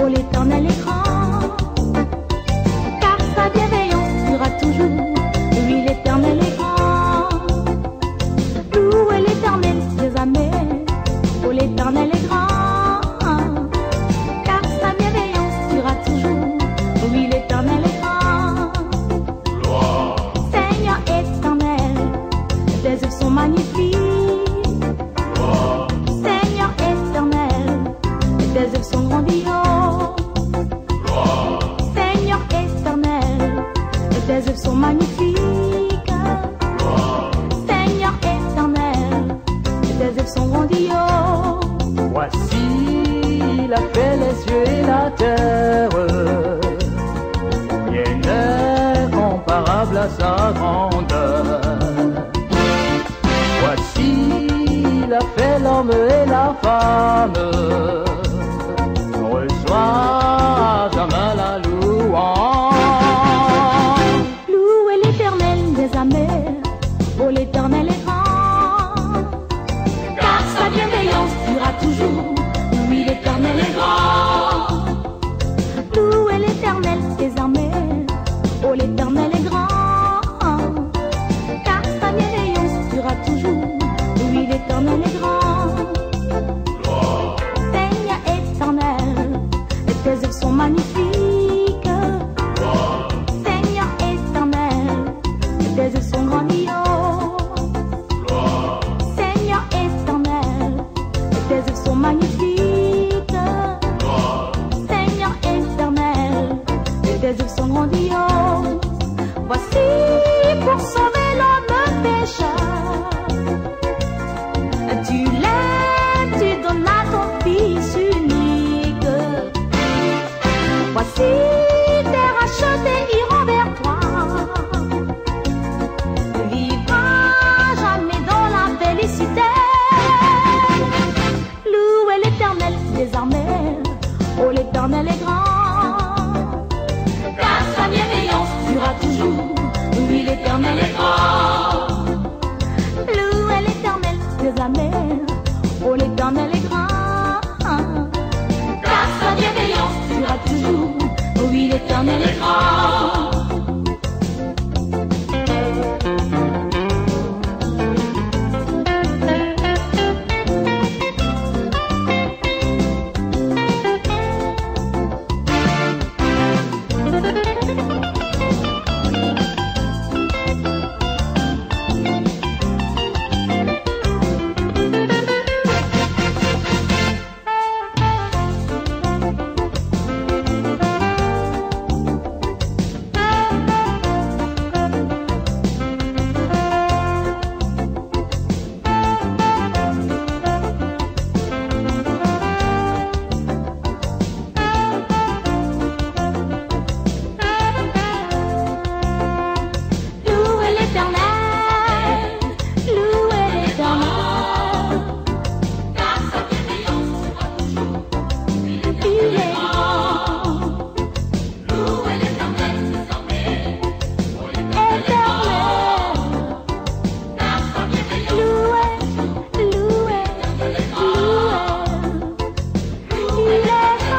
Oh, l'Éternel est grand, car sa bienveillance durera toujours. Oui, l'Éternel est grand. Louez l'Éternel des armées. Oh, l'Éternel est grand, car sa bienveillance durera toujours. Oui, l'Éternel est grand. Gloire. Seigneur éternel, tes œuvres sont magnifiques. Gloire. Seigneur éternel, tes œuvres sont grandioses. Gloire. Seigneur éternel, tes œuvres sont magnifiques. Gloire. Seigneur éternel, tes œuvres sont grandioses. Voici, il a fait les cieux et la terre. Rien n'est comparable à sa grandeur. Voici, il a fait l'homme et la femme. Reçois jamais la louange. Louez l'Éternel des armées. Oh, l'Éternel est grand, car sa bienveillance durera toujours. Oui, l'Éternel est grand. Louez l'Éternel des armées. Oh, l'Éternel est grand, car sa bienveillance durera toujours. Oui, l'Éternel est grand. Gloire. Seigneur éternel, tes œuvres sont magnifiques. Gloire. Seigneur éternel, tes œuvres sont grandioses. Gloire. Seigneur éternel, tes œuvres sont magnifiques. Gloire. Seigneur éternel, tes œuvres sont grandioses. Voici pour sauver l'homme pécheur. Tu l'aimes, tu donnes à ton Fils unique. Voici tes rachetés iront vers toi. Vivra jamais dans la félicité. Louez l'Éternel des armées. Oh, l'Éternel est grand, car sa bienveillance durera toujours. Oui, l'Éternel est grand. Louez l'Éternel des armées. Oh, l'Éternel est grand, car sa bienveillance durera toujours. Oui, l'Éternel est grand. Louez l'Éternel, louez l'Éternel, car sa bienveillance durera toujours. Il est grand. Louez l'Éternel des armées. Oh, l'Éternel est grand, car sa bienveillance. Louez, louez, louez. Il est grand.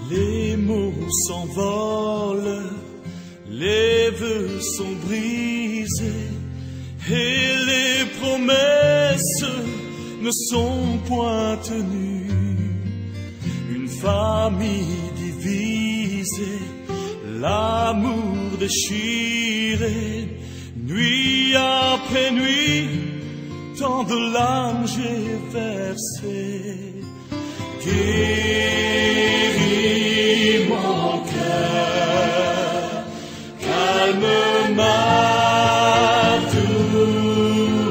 Les mots s'envolent, les vœux sont brisés et les promesses ne sont point tenues. Une famille divisée, l'amour déchiré, nuit après nuit, tant de larmes j'ai versé. Guéris mon cœur, calme ma douleur.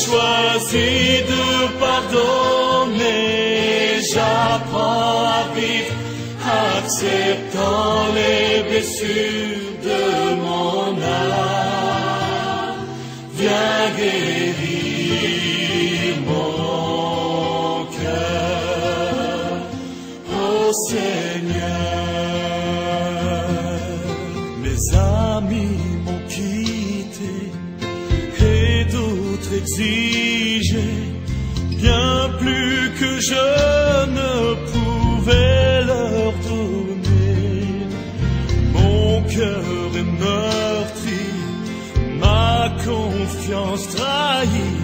choisi de pardonner, j'apprends à vivre, acceptant les blessures de mon âme. Viens guérir mon cœur, ô Seigneur. Mes amis m'ont quitté et d'autres exigé bien plus que je ne pouvais leur donner. Mon cœur est meurtri, ma confiance trahie.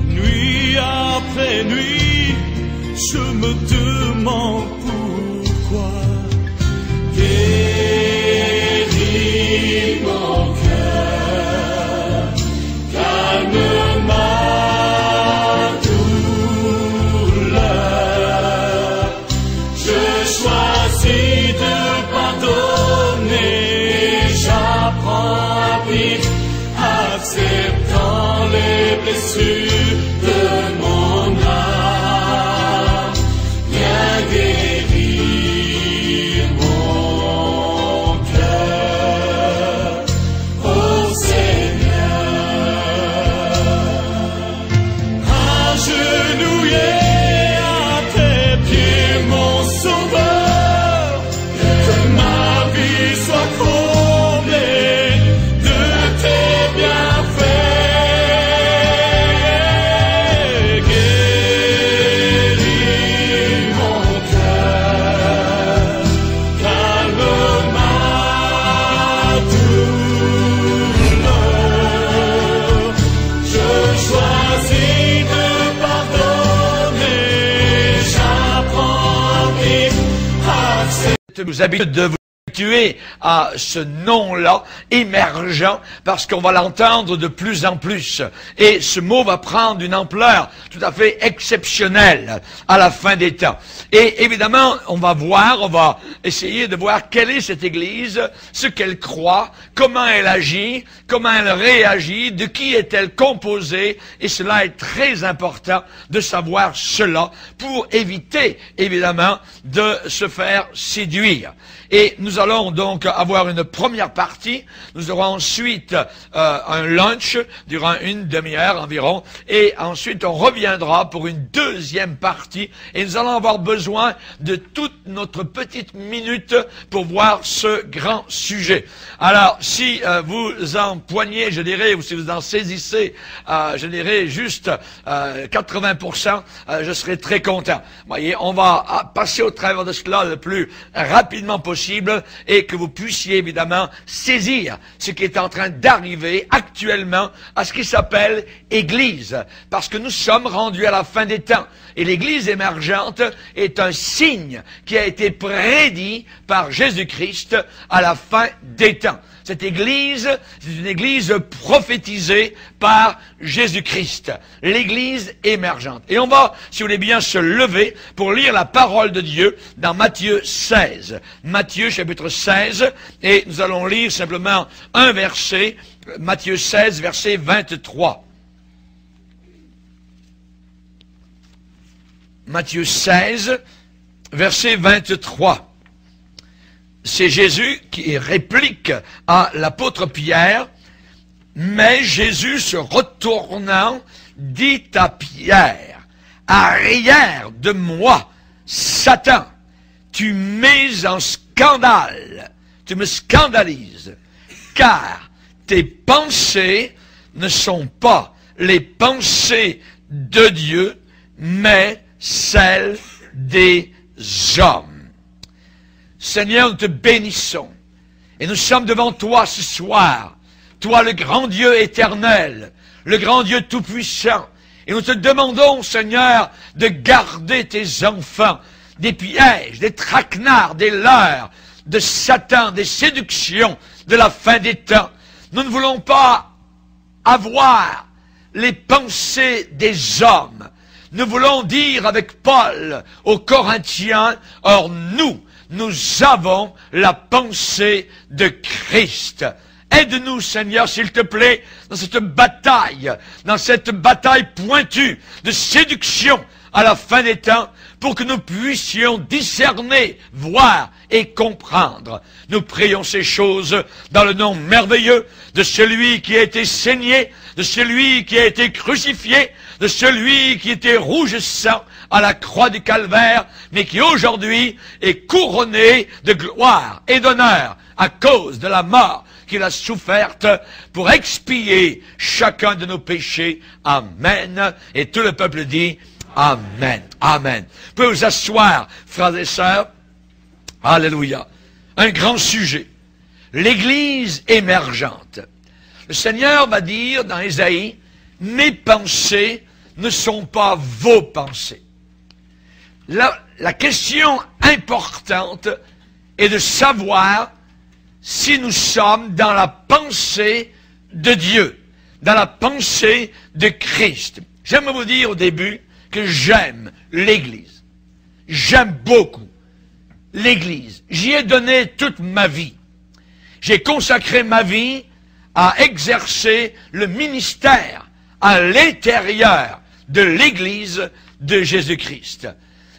Nuit après nuit, je me demande pourquoi. Guéris mon cœur, calme ma douleur. Je choisis de pardonner, j'apprends à vivre, acceptant les blessures de mon âme. Viens guérir mon cœur, ô Seigneur. Agenouillé à tes pieds, mon Sauveur, que ma vie soit comblée de tes bienfaits. Guéris mon cœur, calme ma douleur. Je choisis de pardonner, j'apprends à vivre, accepter. Vous habituez de vous habituer à ce nom-là, émergent, parce qu'on va l'entendre de plus en plus. Et ce mot va prendre une ampleur tout à fait exceptionnelle à la fin des temps. Et évidemment, on va essayer de voir quelle est cette Église, ce qu'elle croit, comment elle agit, comment elle réagit, de qui est-elle composée, et cela est très important de savoir cela pour éviter, évidemment, de se faire séduire. Et nous allons donc avoir une première partie, nous aurons ensuite un lunch durant une demi-heure environ, et ensuite on reviendra pour une deuxième partie, et nous allons avoir besoin de toute notre petite minute pour voir ce grand sujet. Alors, si vous empoignez, je dirais, ou si vous en saisissez, je dirais juste 80%, je serai très content. Voyez, on va passer au travers de cela le plus rapidement possible, et que vous puissiez évidemment saisir ce qui est en train d'arriver actuellement à ce qui s'appelle Église, parce que nous sommes rendus à la fin des temps, et l'Église émergente est un signe qui a été prédit par Jésus-Christ à la fin des temps. Cette Église, c'est une Église prophétisée par Jésus-Christ, l'Église émergente. Et on va, si vous voulez bien, se lever pour lire la parole de Dieu dans Matthieu 16. Matthieu chapitre 16, et nous allons lire simplement un verset, Matthieu 16, verset 23. Matthieu 16, verset 23. C'est Jésus qui réplique à l'apôtre Pierre, mais Jésus se retournant dit à Pierre, « Arrière de moi, Satan, tu mets en scandale, tu me scandalises, car tes pensées ne sont pas les pensées de Dieu, mais celles des hommes. » Seigneur, nous te bénissons, et nous sommes devant toi ce soir, toi le grand Dieu éternel, le grand Dieu tout-puissant, et nous te demandons, Seigneur, de garder tes enfants des pièges, des traquenards, des leurres, de Satan, des séductions de la fin des temps. Nous ne voulons pas avoir les pensées des hommes. Nous voulons dire avec Paul aux Corinthiens, « Or nous avons la pensée de Christ. » Aide-nous, Seigneur, s'il te plaît, dans cette bataille pointue de séduction à la fin des temps, pour que nous puissions discerner, voir et comprendre. Nous prions ces choses dans le nom merveilleux de celui qui a été saigné, de celui qui a été crucifié, de celui qui était rouge sang à la croix du calvaire, mais qui aujourd'hui est couronné de gloire et d'honneur à cause de la mort qu'il a soufferte pour expier chacun de nos péchés. Amen. Et tout le peuple dit Amen. Amen. Vous pouvez vous asseoir, frères et sœurs. Alléluia. Un grand sujet. L'Église émergente. Le Seigneur va dire dans Ésaïe, mes pensées ne sont pas vos pensées. La question importante est de savoir si nous sommes dans la pensée de Dieu, dans la pensée de Christ. J'aimerais vous dire au début que j'aime l'Église. J'aime beaucoup l'Église. J'y ai donné toute ma vie. J'ai consacré ma vie à exercer le ministère à l'intérieur de l'Église de Jésus-Christ.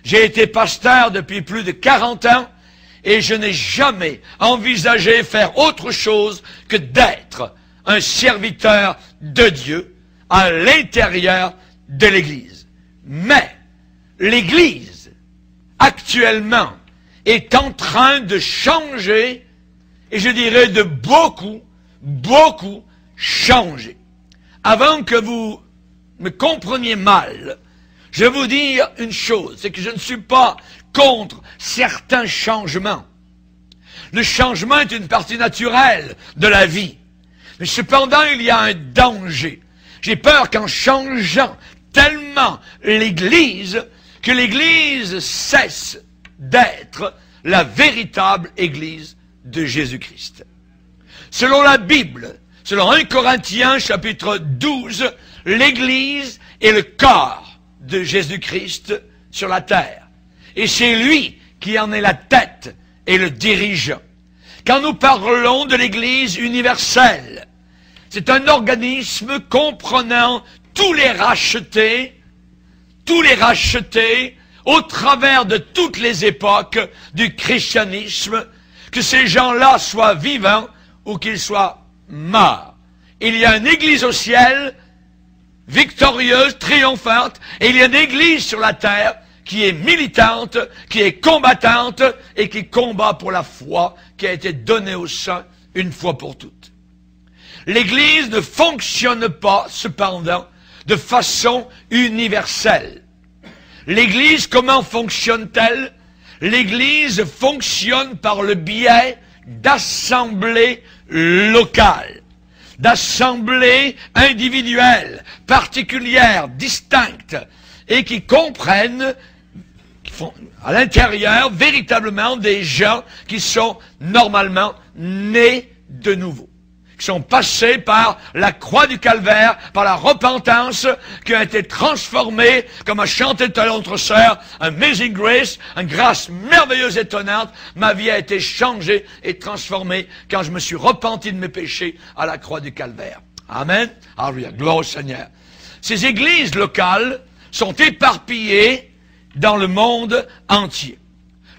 J'ai été pasteur depuis plus de 40 ans et je n'ai jamais envisagé faire autre chose que d'être un serviteur de Dieu à l'intérieur de l'Église. Mais l'Église, actuellement, est en train de changer, et je dirais de beaucoup changer. Avant que vous me compreniez mal, je vais vous dire une chose, c'est que je ne suis pas contre certains changements. Le changement est une partie naturelle de la vie. Mais cependant, il y a un danger. J'ai peur qu'en changeant tellement l'Église, que l'Église cesse d'être la véritable Église de Jésus-Christ. Selon la Bible, selon 1 Corinthiens chapitre 12, l'Église est le corps de Jésus-Christ sur la terre. Et c'est lui qui en est la tête et le dirigeant. Quand nous parlons de l'Église universelle, c'est un organisme comprenant tous les rachetés au travers de toutes les époques du christianisme, que ces gens-là soient vivants ou qu'ils soient morts. Il y a une Église au ciel, victorieuse, triomphante, et il y a une Église sur la terre qui est militante, qui est combattante et qui combat pour la foi qui a été donnée aux saints une fois pour toutes. L'Église ne fonctionne pas, cependant, de façon universelle. L'Église, comment fonctionne-t-elle? L'Église fonctionne par le biais d'assemblées locales, d'assemblées individuelles, particulières, distinctes, et qui comprennent, qui font à l'intérieur véritablement des gens qui sont normalement nés de nouveau, qui sont passés par la croix du calvaire, par la repentance, qui ont été transformés, comme a chanté tout à l'heure notre sœur, Amazing Grace, une grâce merveilleuse et étonnante. Ma vie a été changée et transformée quand je me suis repenti de mes péchés à la croix du calvaire. Amen. Alléluia. Gloire au Seigneur. Ces églises locales sont éparpillées dans le monde entier.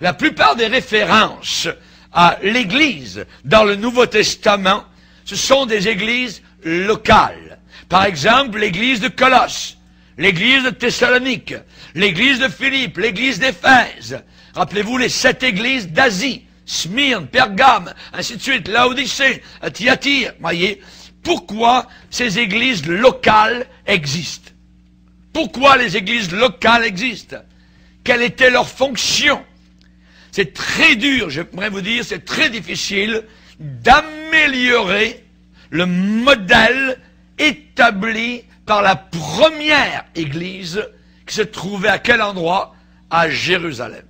La plupart des références à l'Église dans le Nouveau Testament, ce sont des églises locales. Par exemple, l'église de Colosse, l'église de Thessalonique, l'église de Philippe, l'église d'Éphèse. Rappelez-vous les 7 églises d'Asie, Smyrne, Pergame, ainsi de suite, Laodicée, Thyatire. Voyez, pourquoi ces églises locales existent? Pourquoi les églises locales existent? Quelle était leur fonction? C'est très dur, j'aimerais vous dire, c'est très difficile d'améliorer le modèle établi par la première église qui se trouvait à quel endroit? À Jérusalem.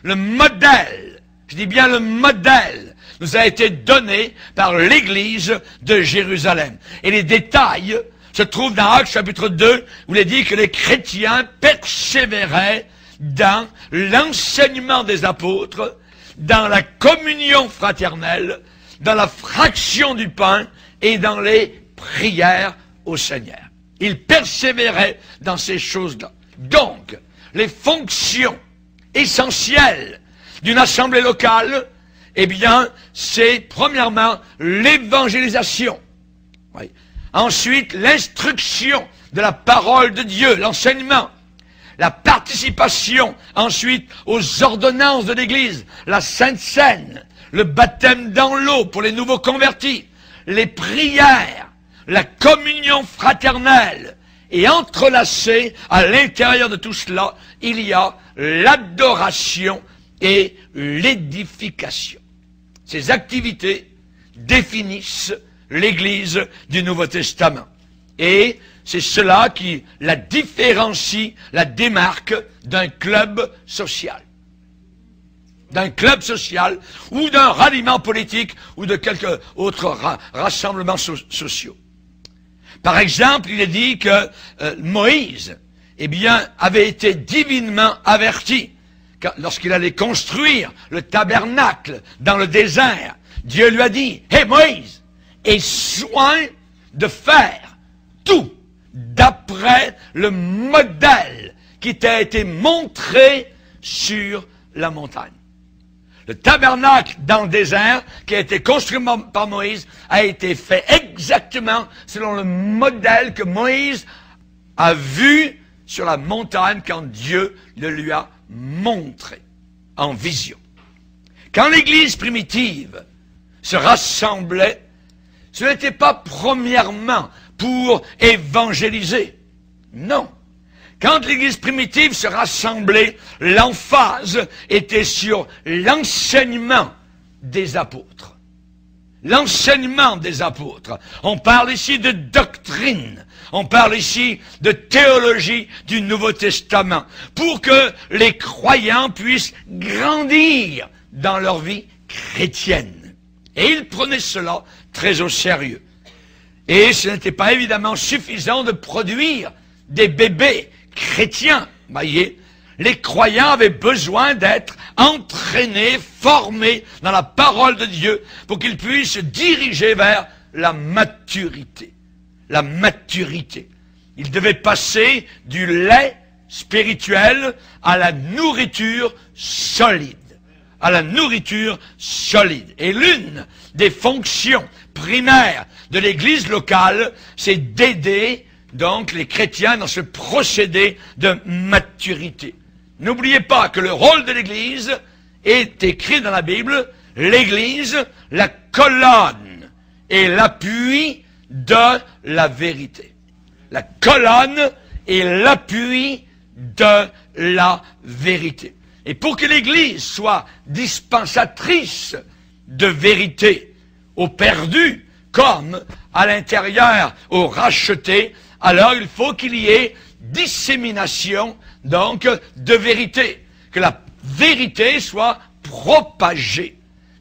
Le modèle, je dis bien le modèle, nous a été donné par l'église de Jérusalem. Et les détails se trouvent dans Actes chapitre 2, où il est dit que les chrétiens persévéraient dans l'enseignement des apôtres, dans la communion fraternelle, dans la fraction du pain et dans les prières au Seigneur. Ils persévéraient dans ces choses-là. Donc, les fonctions essentielles d'une assemblée locale, eh bien, c'est premièrement l'évangélisation. Oui. Ensuite, l'instruction de la parole de Dieu, l'enseignement. La participation, ensuite, aux ordonnances de l'Église, la Sainte Seine, le baptême dans l'eau pour les nouveaux convertis, les prières, la communion fraternelle. Et entrelacé à l'intérieur de tout cela, il y a l'adoration et l'édification. Ces activités définissent l'Église du Nouveau Testament. Et c'est cela qui la différencie, la démarque d'un club social. D'un club social ou d'un ralliement politique ou de quelques autres rassemblements sociaux. Par exemple, il est dit que Moïse, eh bien, avait été divinement averti lorsqu'il allait construire le tabernacle dans le désert. Dieu lui a dit, « Hé Moïse, aie soin de faire tout d'après le modèle qui t'a été montré sur la montagne. » Le tabernacle dans le désert, qui a été construit par Moïse, a été fait exactement selon le modèle que Moïse a vu sur la montagne quand Dieu le lui a montré en vision. Quand l'Église primitive se rassemblait, ce n'était pas premièrement pour évangéliser. Non. Quand l'Église primitive se rassemblait, l'emphase était sur l'enseignement des apôtres. L'enseignement des apôtres. On parle ici de doctrine. On parle ici de théologie du Nouveau Testament. Pour que les croyants puissent grandir dans leur vie chrétienne. Et ils prenaient cela très au sérieux. Et ce n'était pas évidemment suffisant de produire des bébés chrétiens, voyez, les croyants avaient besoin d'être entraînés, formés dans la parole de Dieu pour qu'ils puissent se diriger vers la maturité. La maturité. Ils devaient passer du lait spirituel à la nourriture solide. À la nourriture solide. Et l'une des fonctions primaires de l'Église locale, c'est d'aider donc les chrétiens dans ce procédé de maturité. N'oubliez pas que le rôle de l'Église est écrit dans la Bible, l'Église, la colonne et l'appui de la vérité. La colonne et l'appui de la vérité. Et pour que l'Église soit dispensatrice de vérité aux perdus, comme à l'intérieur aux rachetés, alors il faut qu'il y ait dissémination, donc, de vérité. Que la vérité soit propagée.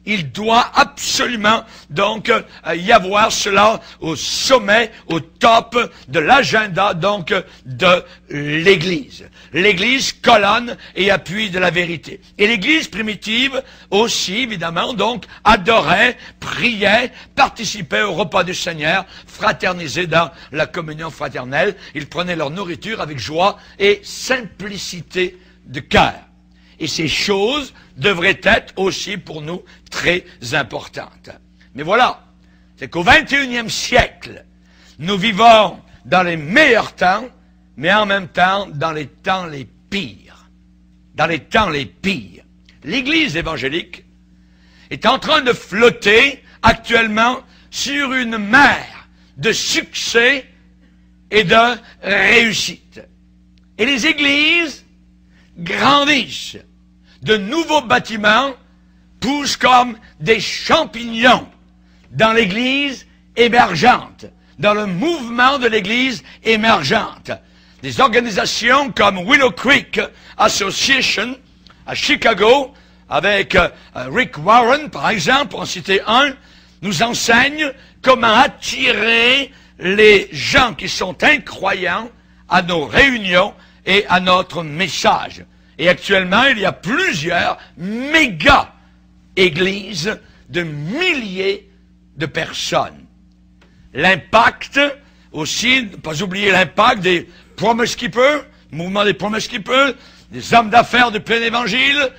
Il doit absolument, donc, y avoir cela au sommet, au top de l'agenda, donc, de l'Église. L'Église, colonne et appui de la vérité. Et l'Église primitive aussi, évidemment, donc, adorait, priait, participait au repas du Seigneur, fraternisait dans la communion fraternelle. Ils prenaient leur nourriture avec joie et simplicité de cœur. Et ces choses devraient être aussi pour nous très importantes. Mais voilà, c'est qu'au XXIe siècle, nous vivons dans les meilleurs temps, mais en même temps dans les temps les pires. Dans les temps les pires. L'Église évangélique est en train de flotter actuellement sur une mer de succès et de réussite. Et les églises grandissent. De nouveaux bâtiments poussent comme des champignons dans l'Église émergente, dans le mouvement de l'Église émergente. Des organisations comme Willow Creek Association à Chicago, avec Rick Warren, par exemple, pour en citer un, nous enseignent comment attirer les gens qui sont incroyants à nos réunions et à notre message. Et actuellement, il y a plusieurs méga-églises de milliers de personnes. L'impact aussi, ne pas oublier l'impact des Promise Keepers, le mouvement des Promise Keepers, des hommes d'affaires de plein évangile,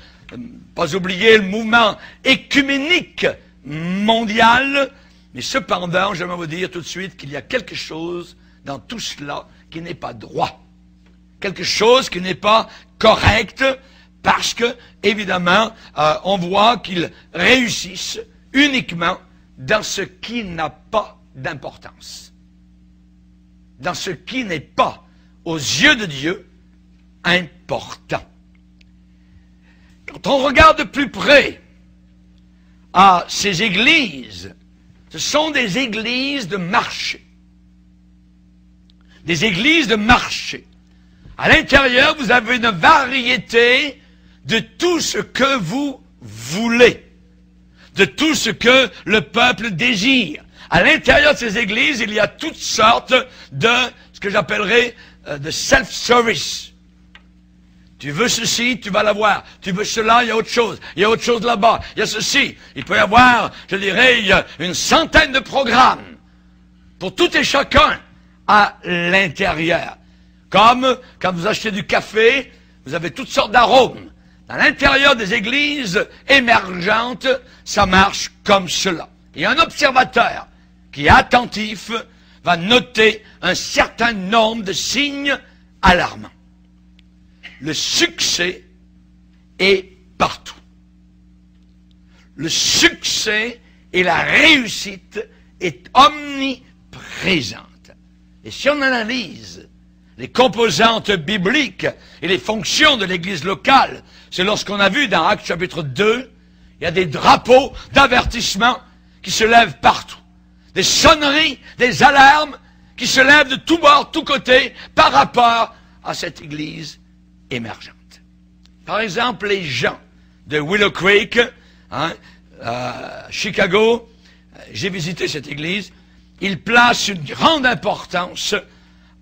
pas oublier le mouvement écuménique mondial, mais cependant, j'aimerais vous dire tout de suite qu'il y a quelque chose dans tout cela qui n'est pas droit. Quelque chose qui n'est pas correct, parce que, évidemment, on voit qu'ils réussissent uniquement dans ce qui n'a pas d'importance. Dans ce qui n'est pas, aux yeux de Dieu, important. Quand on regarde de plus près à ces églises, ce sont des églises de marché. Des églises de marché. À l'intérieur, vous avez une variété de tout ce que vous voulez, de tout ce que le peuple désire. À l'intérieur de ces églises, il y a toutes sortes de, ce que j'appellerais, de self-service. Tu veux ceci, tu vas l'avoir. Tu veux cela, il y a autre chose. Il y a autre chose là-bas. Il y a ceci. Il peut y avoir, je dirais, il y a une centaine de programmes pour tout et chacun à l'intérieur. Comme quand vous achetez du café, vous avez toutes sortes d'arômes. Dans l'intérieur des églises émergentes, ça marche comme cela. Et un observateur qui est attentif va noter un certain nombre de signes alarmants. Le succès est partout. Le succès et la réussite est omniprésente. Et si on analyse les composantes bibliques et les fonctions de l'Église locale, c'est lorsqu'on a vu dans Actes chapitre 2, il y a des drapeaux d'avertissement qui se lèvent partout. Des sonneries, des alarmes qui se lèvent de tous bords, tous côtés, par rapport à cette Église émergente. Par exemple, les gens de Willow Creek, à Chicago, j'ai visité cette église, ils placent une grande importance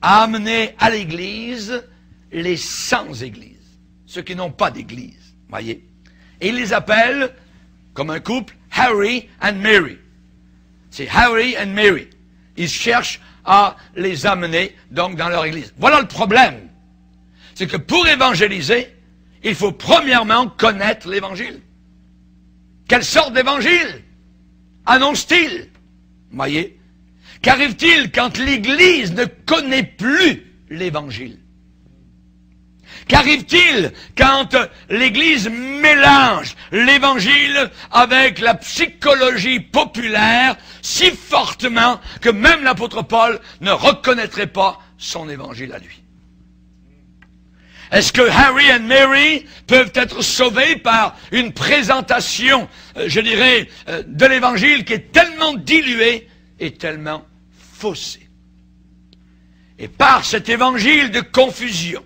à amener à l'église les sans-églises, ceux qui n'ont pas d'église, voyez. Et ils les appellent, comme un couple, Harry and Mary. C'est Harry and Mary. Ils cherchent à les amener, donc, dans leur église. Voilà le problème. C'est que pour évangéliser, il faut premièrement connaître l'évangile. Quelle sorte d'évangile annonce-t-il? Voyez? Qu'arrive-t-il quand l'Église ne connaît plus l'évangile? Qu'arrive-t-il quand l'Église mélange l'évangile avec la psychologie populaire si fortement que même l'apôtre Paul ne reconnaîtrait pas son évangile à lui? Est-ce que Harry et Mary peuvent être sauvés par une présentation, je dirais, de l'Évangile qui est tellement diluée et tellement faussée? Et par cet Évangile de confusion,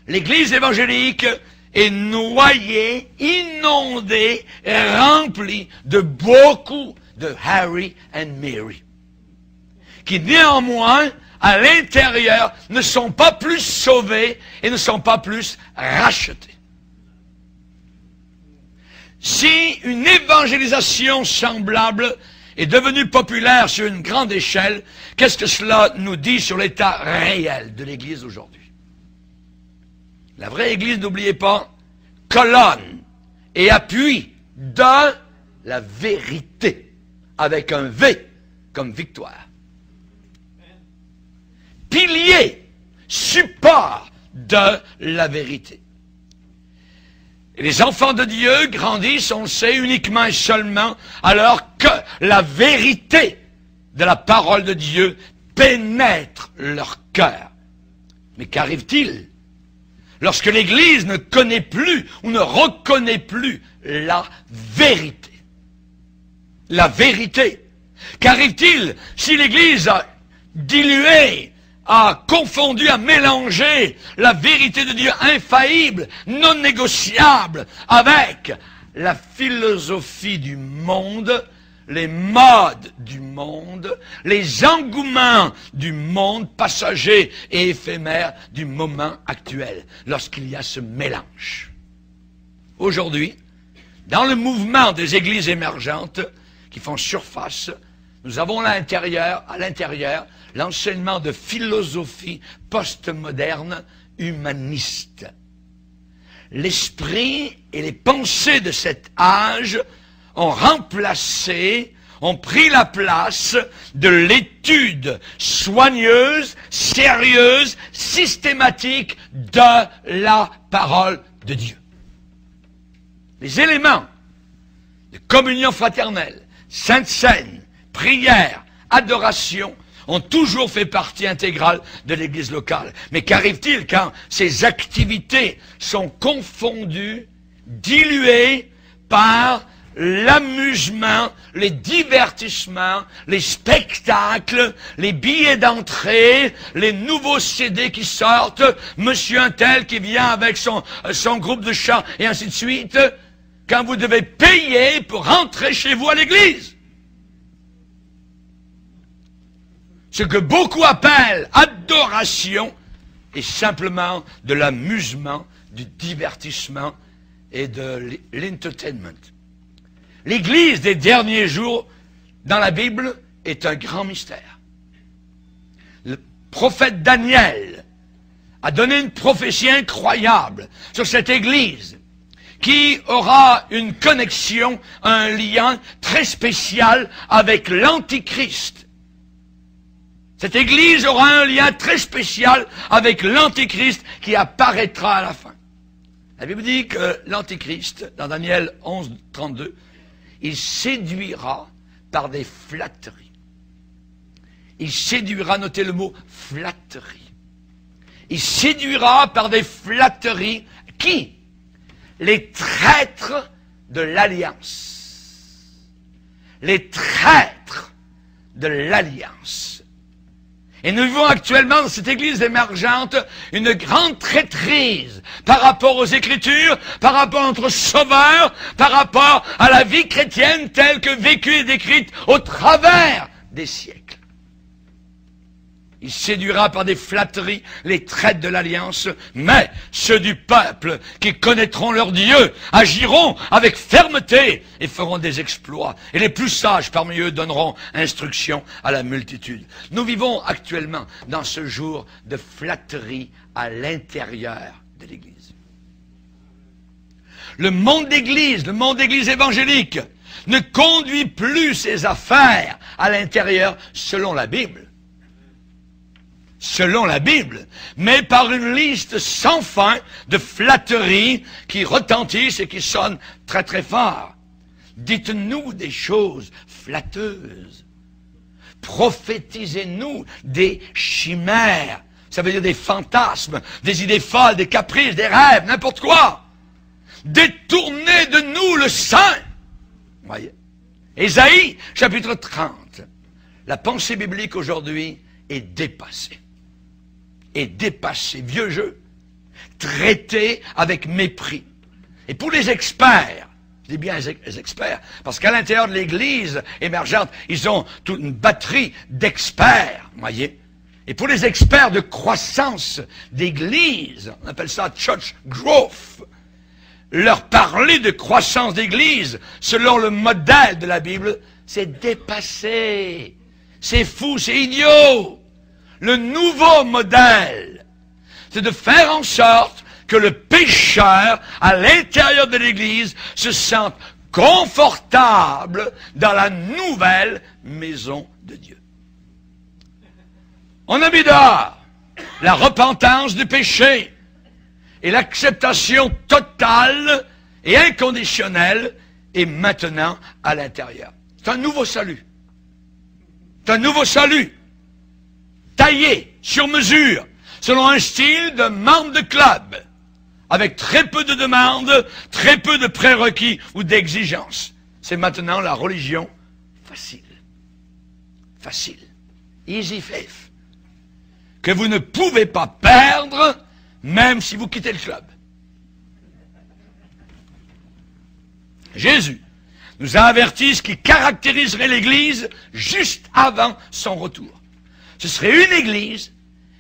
l'Église évangélique est noyée, inondée, remplie de beaucoup de Harry et Mary, qui néanmoins, à l'intérieur, ne sont pas plus sauvés et ne sont pas plus rachetés. Si une évangélisation semblable est devenue populaire sur une grande échelle, qu'est-ce que cela nous dit sur l'état réel de l'Église aujourd'hui? La vraie Église, n'oubliez pas, colonne et appui de la vérité, avec un V comme victoire. Pilier, support de la vérité. Et les enfants de Dieu grandissent, on le sait, uniquement et seulement alors que la vérité de la parole de Dieu pénètre leur cœur. Mais qu'arrive-t-il lorsque l'Église ne connaît plus ou ne reconnaît plus la vérité? La vérité. Qu'arrive-t-il si l'Église a dilué, a confondu, a mélangé la vérité de Dieu infaillible, non négociable, avec la philosophie du monde, les modes du monde, les engouements du monde passager et éphémère du moment actuel, lorsqu'il y a ce mélange? Aujourd'hui, dans le mouvement des églises émergentes qui font surface, nous avons à l'intérieur, l'enseignement de philosophie postmoderne humaniste. L'esprit et les pensées de cet âge ont pris la place de l'étude soigneuse, sérieuse, systématique de la parole de Dieu. Les éléments de communion fraternelle, sainte scène, prière, adoration ont toujours fait partie intégrale de l'Église locale. Mais qu'arrive-t-il quand ces activités sont confondues, diluées par l'amusement, les divertissements, les spectacles, les billets d'entrée, les nouveaux CD qui sortent, monsieur un tel qui vient avec son groupe de chants et ainsi de suite, quand vous devez payer pour rentrer chez vous à l'église. Ce que beaucoup appellent adoration est simplement de l'amusement, du divertissement et de l'entertainment. L'Église des derniers jours dans la Bible est un grand mystère. Le prophète Daniel a donné une prophétie incroyable sur cette Église qui aura une connexion, un lien très spécial avec l'Antichrist. Cette Église aura un lien très spécial avec l'Antichrist qui apparaîtra à la fin. La Bible dit que l'Antichrist, dans Daniel 11, 32, il séduira par des flatteries. Il séduira, notez le mot, flatterie. Il séduira par des flatteries qui? Les traîtres de l'alliance. Les traîtres de l'alliance. Et nous vivons actuellement dans cette église émergente une grande traîtrise par rapport aux Écritures, par rapport à notre Sauveur, par rapport à la vie chrétienne telle que vécue et décrite au travers des siècles. Il séduira par des flatteries les traîtres de l'alliance, mais ceux du peuple qui connaîtront leur Dieu agiront avec fermeté et feront des exploits. Et les plus sages parmi eux donneront instruction à la multitude. Nous vivons actuellement dans ce jour de flatterie à l'intérieur de l'Église. Le monde d'église évangélique, ne conduit plus ses affaires à l'intérieur selon la Bible. Selon la Bible, mais par une liste sans fin de flatteries qui retentissent et qui sonnent très très fort. Dites-nous des choses flatteuses. Prophétisez-nous des chimères. Ça veut dire des fantasmes, des idées folles, des caprices, des rêves, n'importe quoi. Détournez de nous le saint. Voyez. Ésaïe, chapitre 30. La pensée biblique aujourd'hui est dépassée. Vieux jeu, traité avec mépris. Et pour les experts, je dis bien les experts, parce qu'à l'intérieur de l'Église émergente, ils ont toute une batterie d'experts, voyez. Et pour les experts de croissance d'Église, on appelle ça church growth, leur parler de croissance d'Église, selon le modèle de la Bible, c'est dépassé. C'est fou, c'est idiot. Le nouveau modèle, c'est de faire en sorte que le pécheur, à l'intérieur de l'Église, se sente confortable dans la nouvelle maison de Dieu. On a mis dehors la repentance du péché et l'acceptation totale et inconditionnelle est maintenant à l'intérieur. C'est un nouveau salut. C'est un nouveau salut. Taillé sur mesure, selon un style de membre de club, avec très peu de demandes, très peu de prérequis ou d'exigences. C'est maintenant la religion facile. Facile. Easy faith. Que vous ne pouvez pas perdre, même si vous quittez le club. Jésus nous a averti ce qui caractériserait l'Église juste avant son retour. Ce serait une Église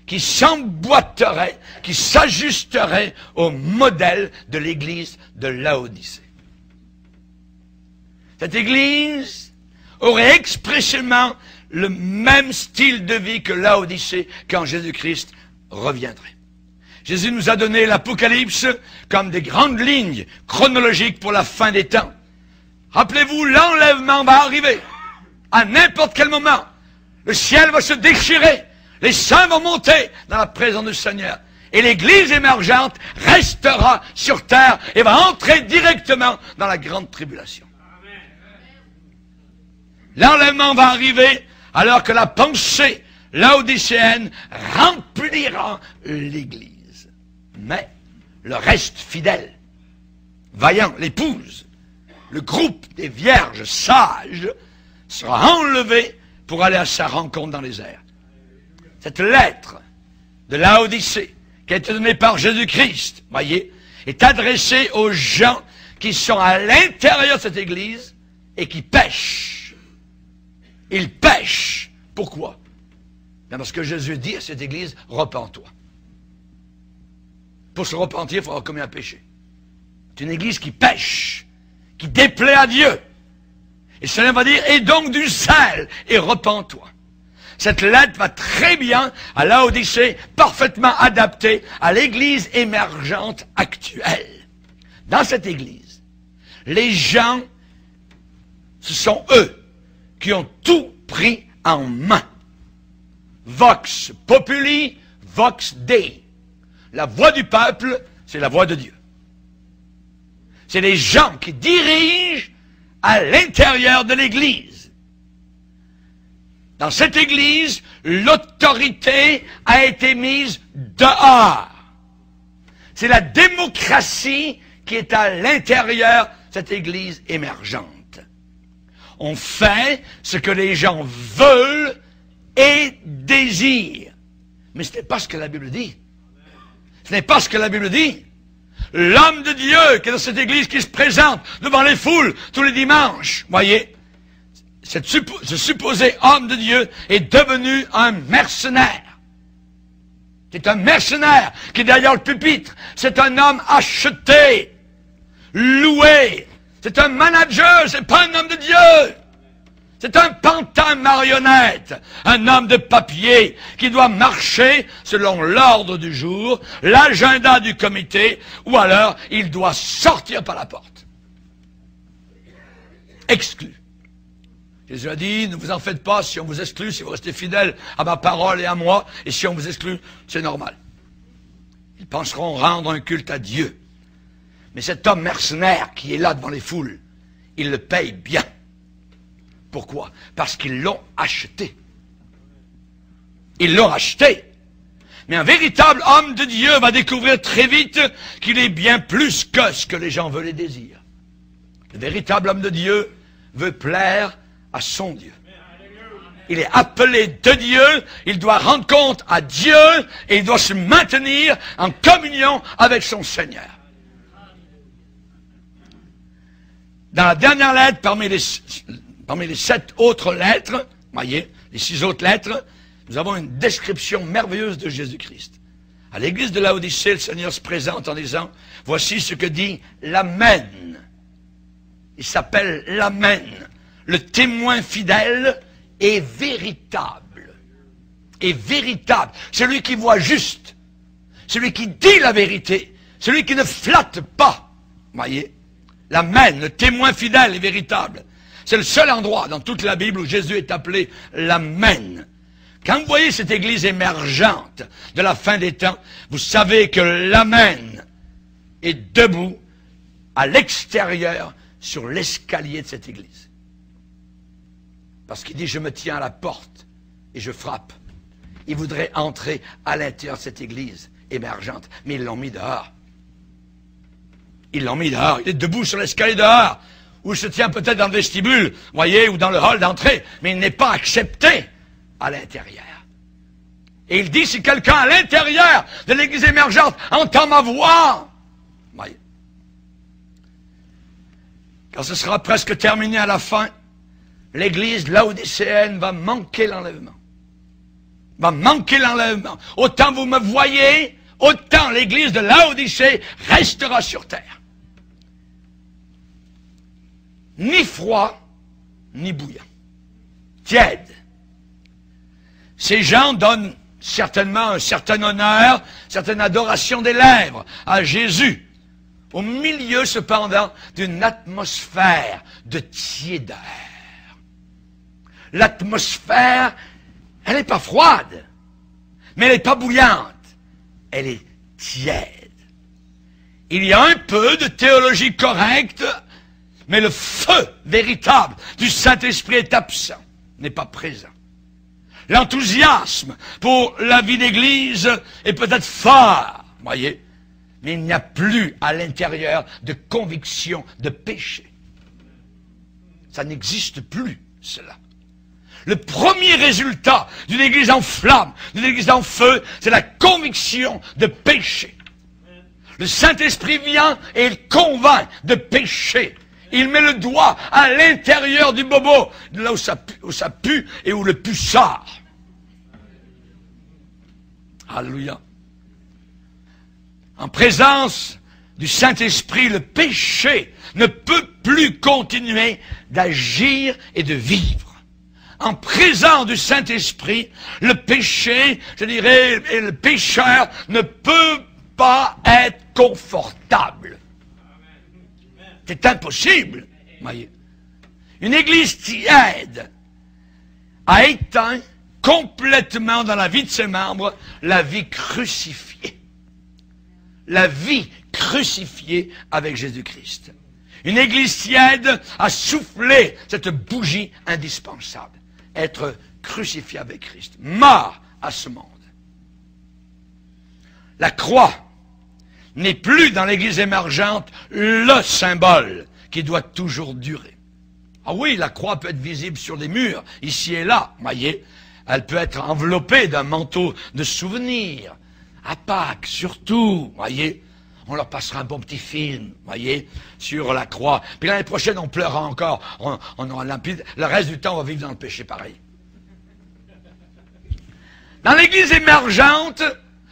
qui s'emboîterait, qui s'ajusterait au modèle de l'Église de Laodicée. Cette Église aurait expressément le même style de vie que Laodicée quand Jésus-Christ reviendrait. Jésus nous a donné l'Apocalypse comme des grandes lignes chronologiques pour la fin des temps. Rappelez-vous, l'enlèvement va arriver à n'importe quel moment. Le ciel va se déchirer, les saints vont monter dans la présence du Seigneur. Et l'Église émergente restera sur terre et va entrer directement dans la grande tribulation. L'enlèvement va arriver alors que la pensée laodicéenne remplira l'Église. Mais le reste fidèle, vaillant, l'épouse, le groupe des vierges sages sera enlevé pour aller à sa rencontre dans les airs. Cette lettre de Laodicée, qui a été donnée par Jésus-Christ, voyez, est adressée aux gens qui sont à l'intérieur de cette Église et qui pêchent. Ils pêchent. Pourquoi? Bien parce que Jésus dit à cette Église, repens-toi. Pour se repentir, il faudra commettre un péché. C'est une Église qui pêche, qui déplaît à Dieu. Et le Seigneur va dire, et donc du zèle, et repens-toi. Cette lettre va très bien à Laodicée, parfaitement adaptée à l'Église émergente actuelle. Dans cette Église, les gens, ce sont eux qui ont tout pris en main. Vox populi, vox Dei. La voix du peuple, c'est la voix de Dieu. C'est les gens qui dirigent à l'intérieur de l'Église. Dans cette Église, l'autorité a été mise dehors. C'est la démocratie qui est à l'intérieur de cette Église émergente. On fait ce que les gens veulent et désirent. Mais ce n'est pas ce que la Bible dit. Ce n'est pas ce que la Bible dit. L'homme de Dieu qui est dans cette Église, qui se présente devant les foules tous les dimanches, voyez, ce supposé homme de Dieu est devenu un mercenaire. C'est un mercenaire qui est derrière le pupitre. C'est un homme acheté, loué. C'est un manager, c'est pas un homme de Dieu. C'est un pantin marionnette, un homme de papier qui doit marcher selon l'ordre du jour, l'agenda du comité, ou alors il doit sortir par la porte. Exclu. Jésus a dit, ne vous en faites pas si on vous exclut, si vous restez fidèles à ma parole et à moi, et si on vous exclut, c'est normal. Ils penseront rendre un culte à Dieu. Mais cet homme mercenaire qui est là devant les foules, il le paye bien. Pourquoi? Parce qu'ils l'ont acheté. Ils l'ont acheté. Mais un véritable homme de Dieu va découvrir très vite qu'il est bien plus que ce que les gens veulent et désirent. Le véritable homme de Dieu veut plaire à son Dieu. Il est appelé de Dieu, il doit rendre compte à Dieu et il doit se maintenir en communion avec son Seigneur. Dans la dernière lettre, parmi les 7 autres lettres, voyez, les 6 autres lettres, nous avons une description merveilleuse de Jésus-Christ. À l'église de Laodicée, le Seigneur se présente en disant, voici ce que dit l'Amen. Il s'appelle l'Amen. Le témoin fidèle est véritable. Est véritable. Celui qui voit juste. Celui qui dit la vérité. Celui qui ne flatte pas. Voyez, l'Amen, le témoin fidèle est véritable. C'est le seul endroit dans toute la Bible où Jésus est appelé l'Amen. Quand vous voyez cette église émergente de la fin des temps, vous savez que l'Amen est debout à l'extérieur sur l'escalier de cette église. Parce qu'il dit, je me tiens à la porte et je frappe. Il voudrait entrer à l'intérieur de cette église émergente, mais ils l'ont mis dehors. Ils l'ont mis dehors. Il est debout sur l'escalier dehors, ou il se tient peut-être dans le vestibule, voyez, ou dans le hall d'entrée, mais il n'est pas accepté à l'intérieur. Et il dit, si quelqu'un à l'intérieur de l'église émergente entend ma voix, voyez, quand ce sera presque terminé à la fin, l'église laodicéenne va manquer l'enlèvement. Va manquer l'enlèvement. Autant vous me voyez, autant l'église de Laodicée restera sur terre. ni froid, ni bouillant. Tiède. Ces gens donnent certainement un certain honneur, certaine adoration des lèvres à Jésus, au milieu cependant d'une atmosphère de tiédeur. L'atmosphère, elle n'est pas froide, mais elle n'est pas bouillante, elle est tiède. Il y a un peu de théologie correcte, mais le feu véritable du Saint-Esprit est absent, n'est pas présent. L'enthousiasme pour la vie d'Église est peut-être fort, voyez, mais il n'y a plus à l'intérieur de conviction de péché. Ça n'existe plus, cela. Le premier résultat d'une Église en flamme, d'une Église en feu, c'est la conviction de péché. Le Saint-Esprit vient et il convainc de péché. Il met le doigt à l'intérieur du bobo, là où ça pue et où le pu sort. Alléluia. En présence du Saint-Esprit, le péché ne peut plus continuer d'agir et de vivre. En présence du Saint-Esprit, le péché, je dirais, et le pécheur ne peut pas être confortable. C'est impossible, voyez. Une église tiède a éteint complètement dans la vie de ses membres la vie crucifiée. La vie crucifiée avec Jésus-Christ. Une église tiède a soufflé cette bougie indispensable. Être crucifié avec Christ. Mort à ce monde. La croix n'est plus dans l'église émergente le symbole qui doit toujours durer. Ah oui, la croix peut être visible sur des murs, ici et là, voyez. Elle peut être enveloppée d'un manteau de souvenirs. À Pâques, surtout, voyez. On leur passera un bon petit film, voyez, sur la croix. Puis l'année prochaine, on pleurera encore. On aura limpide. Le reste du temps, on va vivre dans le péché pareil. Dans l'église émergente,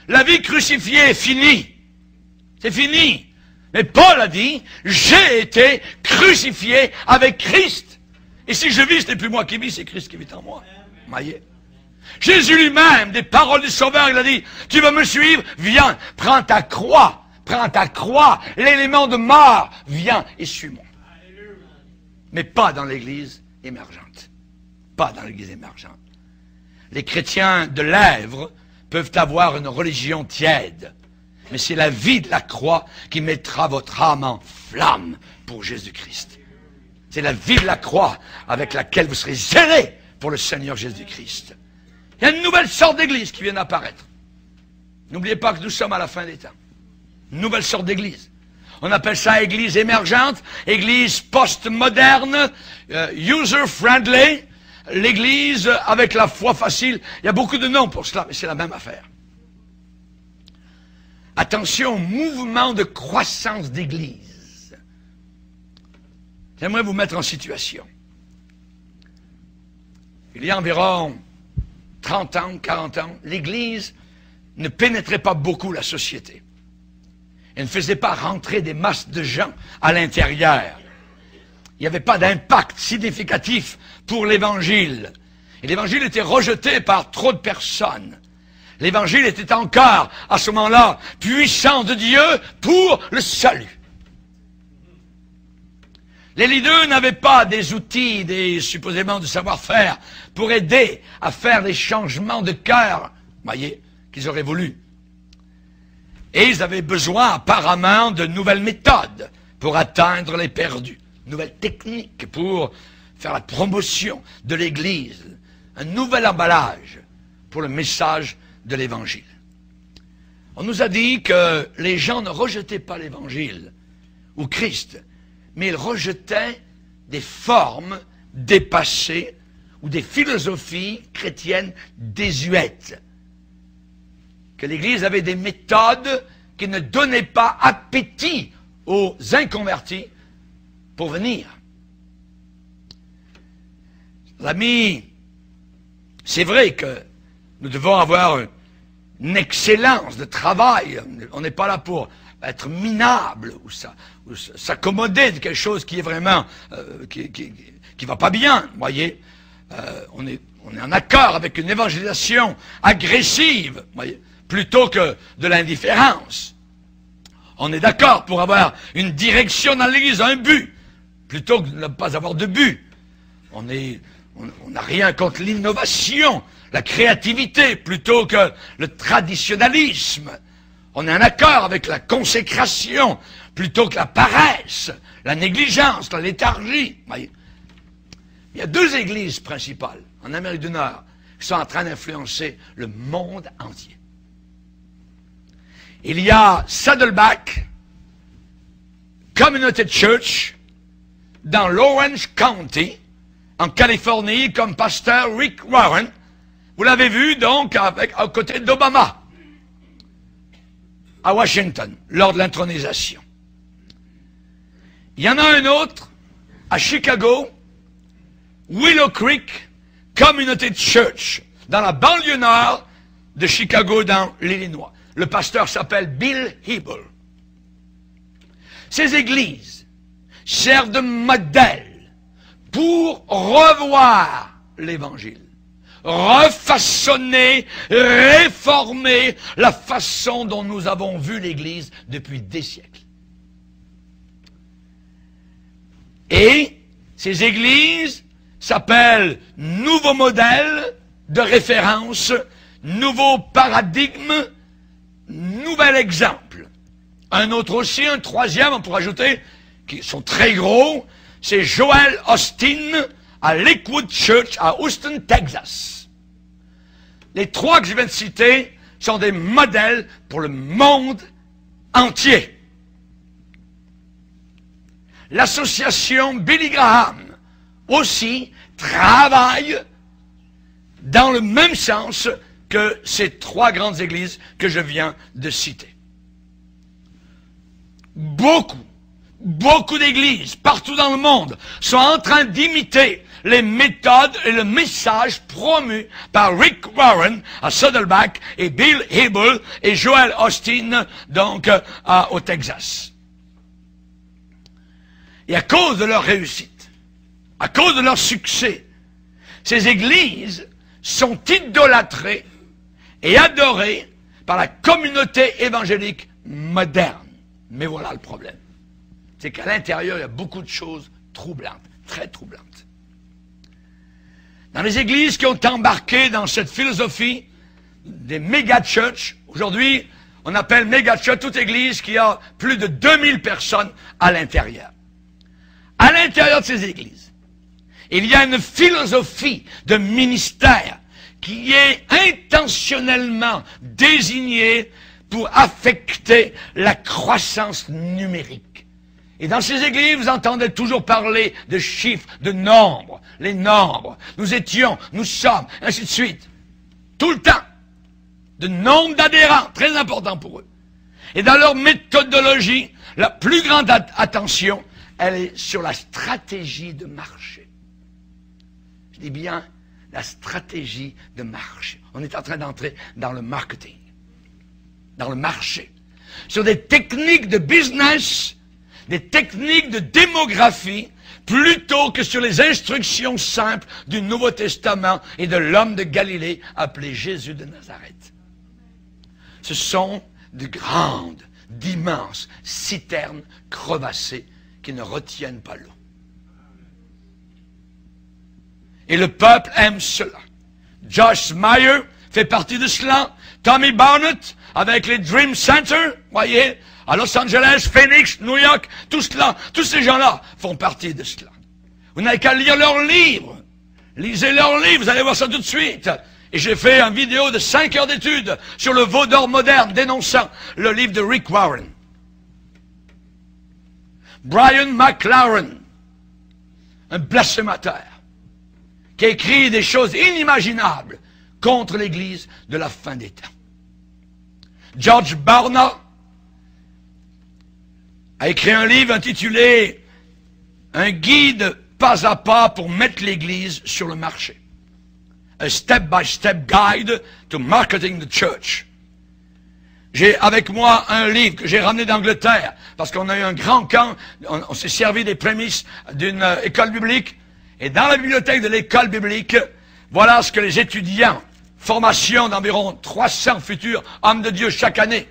la vie crucifiée est finie. C'est fini. Mais Paul a dit, j'ai été crucifié avec Christ. Et si je vis, ce n'est plus moi qui vis, c'est Christ qui vit en moi. Voyez. Jésus lui-même, des paroles du Sauveur, il a dit, tu vas me suivre, viens, prends ta croix, l'élément de mort, viens et suis-moi. Mais pas dans l'église émergente. Pas dans l'église émergente. Les chrétiens de lèvres peuvent avoir une religion tiède. Mais c'est la vie de la croix qui mettra votre âme en flamme pour Jésus-Christ. C'est la vie de la croix avec laquelle vous serez zélés pour le Seigneur Jésus-Christ. Il y a une nouvelle sorte d'église qui vient d'apparaître. N'oubliez pas que nous sommes à la fin des temps. Une nouvelle sorte d'église. On appelle ça église émergente, église post-moderne, user-friendly, l'église avec la foi facile. Il y a beaucoup de noms pour cela, mais c'est la même affaire. Attention au mouvement de croissance d'église. J'aimerais vous mettre en situation. Il y a environ 30 ans, 40 ans, l'église ne pénétrait pas beaucoup la société. Elle ne faisait pas rentrer des masses de gens à l'intérieur. Il n'y avait pas d'impact significatif pour l'Évangile. Et l'Évangile était rejeté par trop de personnes. L'Évangile était encore, à ce moment-là, puissant de Dieu pour le salut. Les leaders n'avaient pas des outils, supposément de savoir-faire, pour aider à faire des changements de cœur, voyez, qu'ils auraient voulu. Et ils avaient besoin apparemment de nouvelles méthodes pour atteindre les perdus, nouvelles techniques pour faire la promotion de l'Église, un nouvel emballage pour le message de l'Évangile. On nous a dit que les gens ne rejetaient pas l'Évangile ou Christ, mais ils rejetaient des formes dépassées ou des philosophies chrétiennes désuètes. Que l'Église avait des méthodes qui ne donnaient pas appétit aux inconvertis pour venir. Amis, c'est vrai que nous devons avoir une excellence de travail. On n'est pas là pour être minable ou s'accommoder de quelque chose qui est vraiment qui va pas bien, voyez. On est en accord avec une évangélisation agressive, voyez, plutôt que de l'indifférence. On est d'accord pour avoir une direction dans l'Église, un but, plutôt que de ne pas avoir de but. On n'a rien contre l'innovation, la créativité, plutôt que le traditionnalisme. On est en accord avec la consécration, plutôt que la paresse, la négligence, la léthargie. Voyez. Il y a 2 églises principales en Amérique du Nord qui sont en train d'influencer le monde entier. Il y a Saddleback Community Church dans l'Orange County, en Californie, comme pasteur Rick Warren. Vous l'avez vu donc à côté d'Obama, à Washington, lors de l'intronisation. Il y en a un autre à Chicago, Willow Creek Community Church, dans la banlieue nord de Chicago, dans l'Illinois. Le pasteur s'appelle Bill Hybel. Ces églises servent de modèle pour revoir l'Évangile, refaçonner, réformer la façon dont nous avons vu l'Église depuis des siècles. Et ces églises s'appellent nouveaux modèles de référence, nouveaux paradigmes, nouvel exemple. Un autre aussi, un troisième, on pourrait ajouter, qui sont très gros, c'est Joel Osteen à Lakewood Church à Houston, Texas. Les 3 que je viens de citer sont des modèles pour le monde entier. L'association Billy Graham aussi travaille dans le même sens que ces 3 grandes églises que je viens de citer. Beaucoup d'églises partout dans le monde sont en train d'imiter les méthodes et le message promu par Rick Warren à Saddleback et Bill Hybel et Joel Osteen donc au Texas. Et à cause de leur réussite, à cause de leur succès, ces églises sont idolâtrées et adorées par la communauté évangélique moderne. Mais voilà le problème. C'est qu'à l'intérieur, il y a beaucoup de choses troublantes, très troublantes. Dans les églises qui ont embarqué dans cette philosophie des méga-churches, aujourd'hui, on appelle méga-church toute église qui a plus de 2000 personnes à l'intérieur. À l'intérieur de ces églises, il y a une philosophie de ministère qui est intentionnellement désignée pour affecter la croissance numérique. Et dans ces églises, vous entendez toujours parler de chiffres, de nombres, les nombres. Nous étions, nous sommes, ainsi de suite. Tout le temps. De nombre d'adhérents, très important pour eux. Et dans leur méthodologie, la plus grande attention, elle est sur la stratégie de marché. Je dis bien la stratégie de marché. On est en train d'entrer dans le marketing, dans le marché, sur des techniques de business, des techniques de démographie, plutôt que sur les instructions simples du Nouveau Testament et de l'homme de Galilée appelé Jésus de Nazareth. Ce sont de grandes, d'immenses citernes crevassées qui ne retiennent pas l'eau. Et le peuple aime cela. Josh Meyer fait partie de cela. Tommy Barnett avec les Dream Center, voyez, à Los Angeles, Phoenix, New York, tout cela, tous ces gens-là font partie de cela. Vous n'avez qu'à lire leurs livres. Lisez leurs livres, vous allez voir ça tout de suite. Et j'ai fait une vidéo de 5 heures d'études sur le veau d'or moderne dénonçant le livre de Rick Warren. Brian McLaren, un blasphémateur, qui a écrit des choses inimaginables contre l'Église de la fin des temps. George Barna a écrit un livre intitulé « Un guide pas à pas pour mettre l'Église sur le marché ». A step-by-step guide to marketing the church. J'ai avec moi un livre que j'ai ramené d'Angleterre, parce qu'on a eu un grand camp, on s'est servi des prémices d'une école biblique, et dans la bibliothèque de l'école biblique, voilà ce que les étudiants, formation d'environ 300 futurs hommes de Dieu chaque année.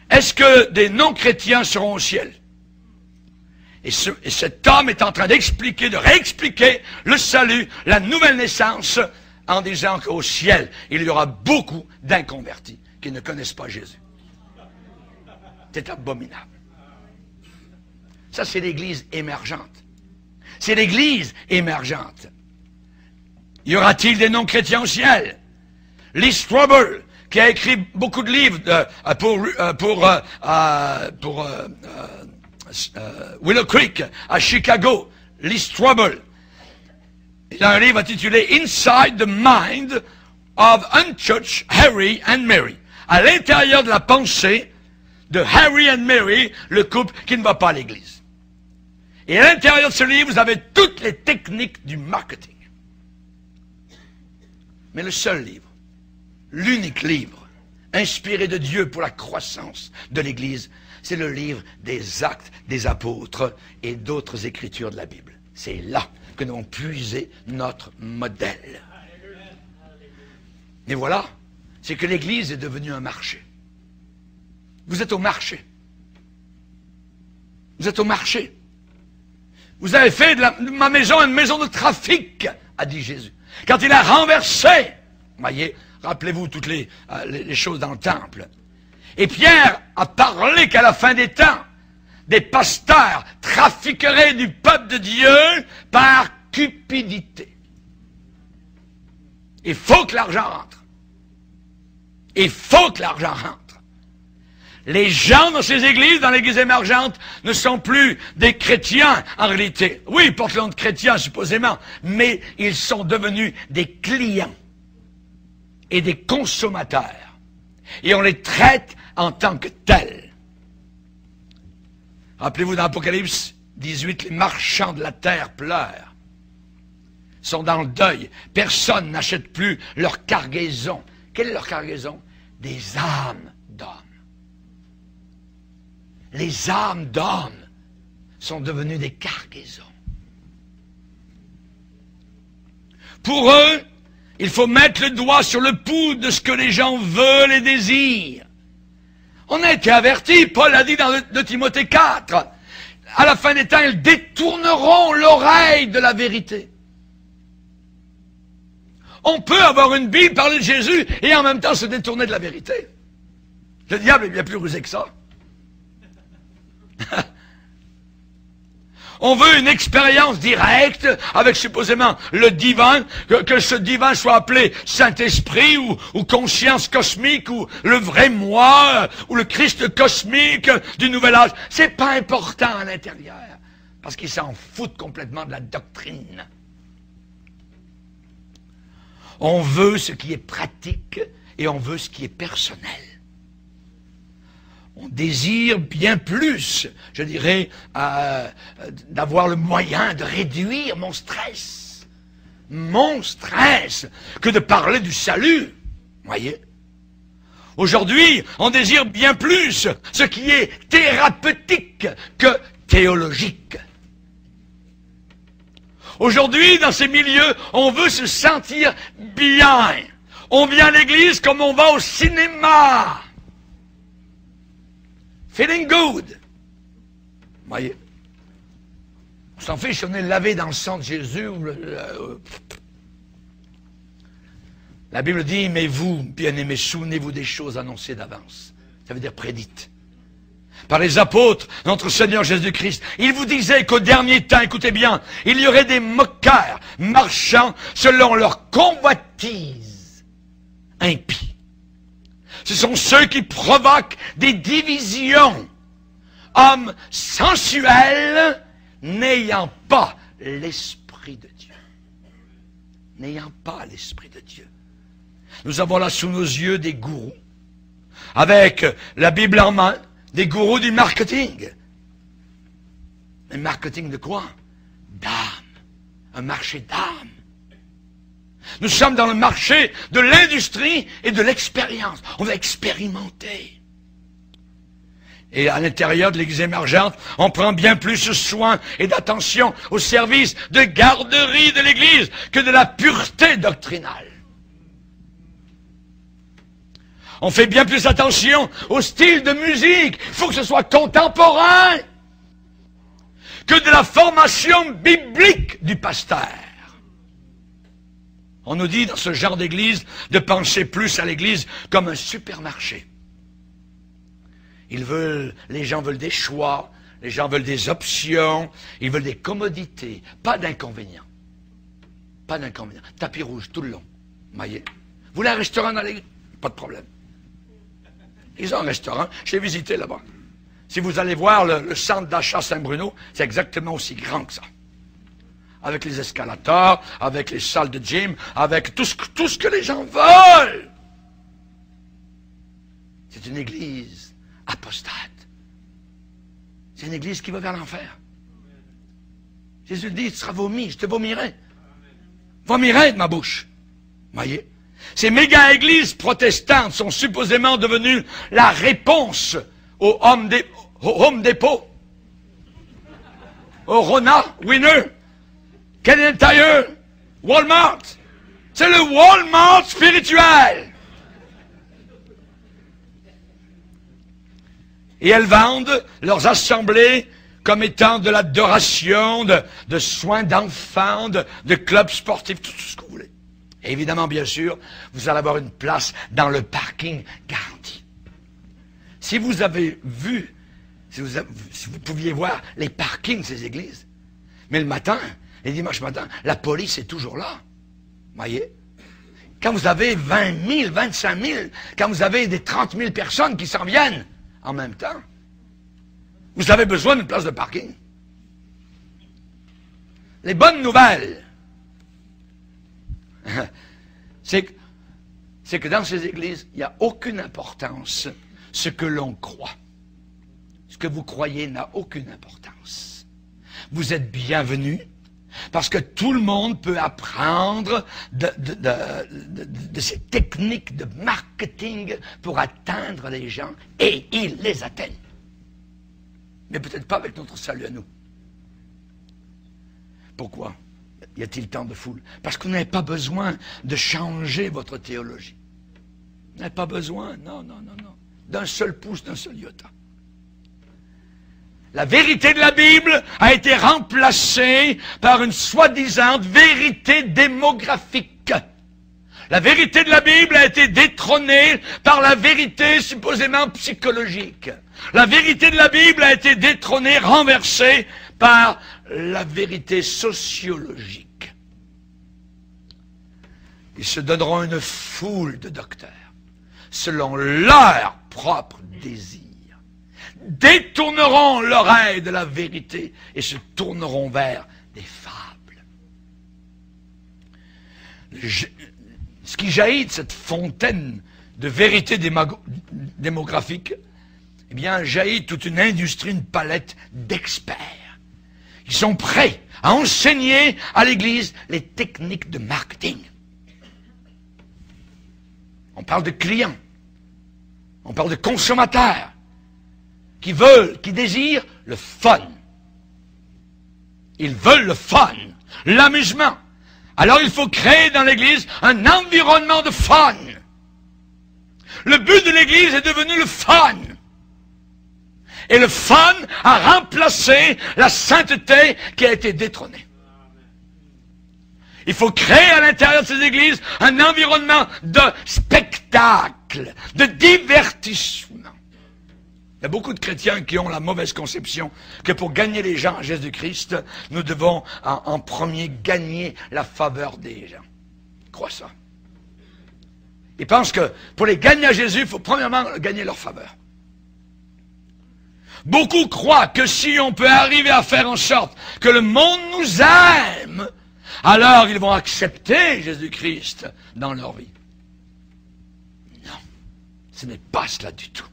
Est-ce que des non-chrétiens seront au ciel? Et cet homme est en train d'expliquer, de réexpliquer le salut, la nouvelle naissance, en disant qu'au ciel, il y aura beaucoup d'inconvertis qui ne connaissent pas Jésus. C'est abominable. Ça, c'est l'Église émergente. C'est l'Église émergente. Y aura-t-il des non-chrétiens au ciel? Lee Strobel, qui a écrit beaucoup de livres pour Willow Creek, à Chicago, Lee Strobel. Il a un livre intitulé « Inside the Mind of Unchurched Harry and Mary ». À l'intérieur de la pensée de Harry and Mary, le couple qui ne va pas à l'église. Et à l'intérieur de ce livre, vous avez toutes les techniques du marketing. Mais le seul livre, l'unique livre, inspiré de Dieu pour la croissance de l'Église, c'est le livre des Actes des Apôtres et d'autres écritures de la Bible. C'est là que nous avons puisé notre modèle. Et voilà, c'est que l'Église est devenue un marché. Vous êtes au marché. Vous êtes au marché. Vous avez fait de ma maison une maison de trafic, a dit Jésus. Quand il a renversé, voyez, rappelez-vous toutes les choses dans le temple. Et Pierre a parlé qu'à la fin des temps, des pasteurs trafiqueraient du peuple de Dieu par cupidité. Il faut que l'argent rentre. Il faut que l'argent rentre. Les gens dans ces églises, dans l'église émergente, ne sont plus des chrétiens en réalité. Oui, ils portent le nom de chrétiens supposément, mais ils sont devenus des clients et des consommateurs. Et on les traite en tant que tels. Rappelez-vous dans Apocalypse 18, les marchands de la terre pleurent, sont dans le deuil. Personne n'achète plus leur cargaison. Quelle est leur cargaison? Des âmes d'hommes. Les âmes d'hommes sont devenues des cargaisons. Pour eux, il faut mettre le doigt sur le pouls de ce que les gens veulent et désirent. On a été avertis, Paul a dit dans 2 Timothée 4, à la fin des temps, ils détourneront l'oreille de la vérité. On peut avoir une Bible, parler de Jésus, et en même temps se détourner de la vérité. Le diable est bien plus rusé que ça. On veut une expérience directe avec supposément le divin, que ce divin soit appelé Saint-Esprit ou conscience cosmique ou le vrai moi ou le Christ cosmique du nouvel âge. C'est pas important à l'intérieur parce qu'ils s'en foutent complètement de la doctrine. On veut ce qui est pratique et on veut ce qui est personnel. On désire bien plus, je dirais, d'avoir le moyen de réduire mon stress, que de parler du salut. Voyez? Aujourd'hui, on désire bien plus ce qui est thérapeutique que théologique. Aujourd'hui, dans ces milieux, on veut se sentir bien. On vient à l'église comme on va au cinéma. Feeling good. Voyez. On s'en fiche, on est lavé dans le sang de Jésus. La Bible dit, mais vous, bien-aimés, souvenez-vous des choses annoncées d'avance. Ça veut dire prédites. Par les apôtres, notre Seigneur Jésus-Christ, il vous disait qu'au dernier temps, écoutez bien, il y aurait des moqueurs marchant selon leur convoitise impie. Ce sont ceux qui provoquent des divisions, hommes sensuels, n'ayant pas l'Esprit de Dieu. N'ayant pas l'Esprit de Dieu. Nous avons là sous nos yeux des gourous, avec la Bible en main, des gourous du marketing. Un marketing de quoi? D'âme. Un marché d'âme. Nous sommes dans le marché de l'industrie et de l'expérience. On va expérimenter. Et à l'intérieur de l'Église émergente, on prend bien plus soin et d'attention au service de garderie de l'Église que de la pureté doctrinale. On fait bien plus attention au style de musique. Il faut que ce soit contemporain que de la formation biblique du pasteur. On nous dit dans ce genre d'église de penser plus à l'église comme un supermarché. Les gens veulent des choix, les gens veulent des options, ils veulent des commodités, pas d'inconvénients. Pas d'inconvénients. Tapis rouge tout le long. Voyez. Vous voulez un restaurant dans l'église? Pas de problème. Ils ont un restaurant, j'ai visité là-bas. Si vous allez voir le centre d'achat Saint-Bruno, c'est exactement aussi grand que ça. Avec les escalators, avec les salles de gym, avec tout ce que les gens veulent. C'est une église apostate. C'est une église qui va vers l'enfer. Jésus dit, tu seras vomi, je te vomirai. Vomirai de ma bouche. Voyez? Ces méga-églises protestantes sont supposément devenues la réponse au Home Depot, au Rona, Winner, Canadian Tire, Walmart. C'est le Walmart spirituel. Et elles vendent leurs assemblées comme étant de l'adoration, de soins d'enfants, de clubs sportifs, tout ce que vous voulez. Et évidemment, bien sûr, vous allez avoir une place dans le parking garanti. Si vous avez vu, si vous pouviez voir les parkings de ces églises, mais le matin, les dimanches matins, la police est toujours là. Voyez? Quand vous avez 20 000, 25 000, quand vous avez des 30 000 personnes qui s'en viennent en même temps, vous avez besoin d'une place de parking. Les bonnes nouvelles, c'est que dans ces églises, il n'y a aucune importance ce que l'on croit. Ce que vous croyez n'a aucune importance. Vous êtes bienvenus parce que tout le monde peut apprendre de ces techniques de marketing pour atteindre les gens et ils les atteignent. Mais peut-être pas avec notre salut à nous. Pourquoi y a-t-il tant de foule? Parce que vous n'avez pas besoin de changer votre théologie. Vous n'avez pas besoin, non, d'un seul pouce, d'un seul iota. La vérité de la Bible a été remplacée par une soi-disant vérité démographique. La vérité de la Bible a été détrônée par la vérité supposément psychologique. La vérité de la Bible a été détrônée, renversée par la vérité sociologique. Ils se donneront une foule de docteurs selon leur propre désir, détourneront l'oreille de la vérité et se tourneront vers des fables. Ce qui jaillit de cette fontaine de vérité démographique, eh bien, jaillit toute une industrie, une palette d'experts. Ils sont prêts à enseigner à l'Église les techniques de marketing. On parle de clients, on parle de consommateurs qui désirent le fun. Ils veulent le fun, l'amusement. Alors il faut créer dans l'Église un environnement de fun. Le but de l'Église est devenu le fun. Et le fun a remplacé la sainteté qui a été détrônée. Il faut créer à l'intérieur de ces églises un environnement de spectacle, de divertissement. Il y a beaucoup de chrétiens qui ont la mauvaise conception que pour gagner les gens à Jésus-Christ, nous devons en premier gagner la faveur des gens. Ils croient ça. Ils pensent que pour les gagner à Jésus, il faut premièrement gagner leur faveur. Beaucoup croient que si on peut arriver à faire en sorte que le monde nous aime, alors ils vont accepter Jésus-Christ dans leur vie. Non, ce n'est pas cela du tout.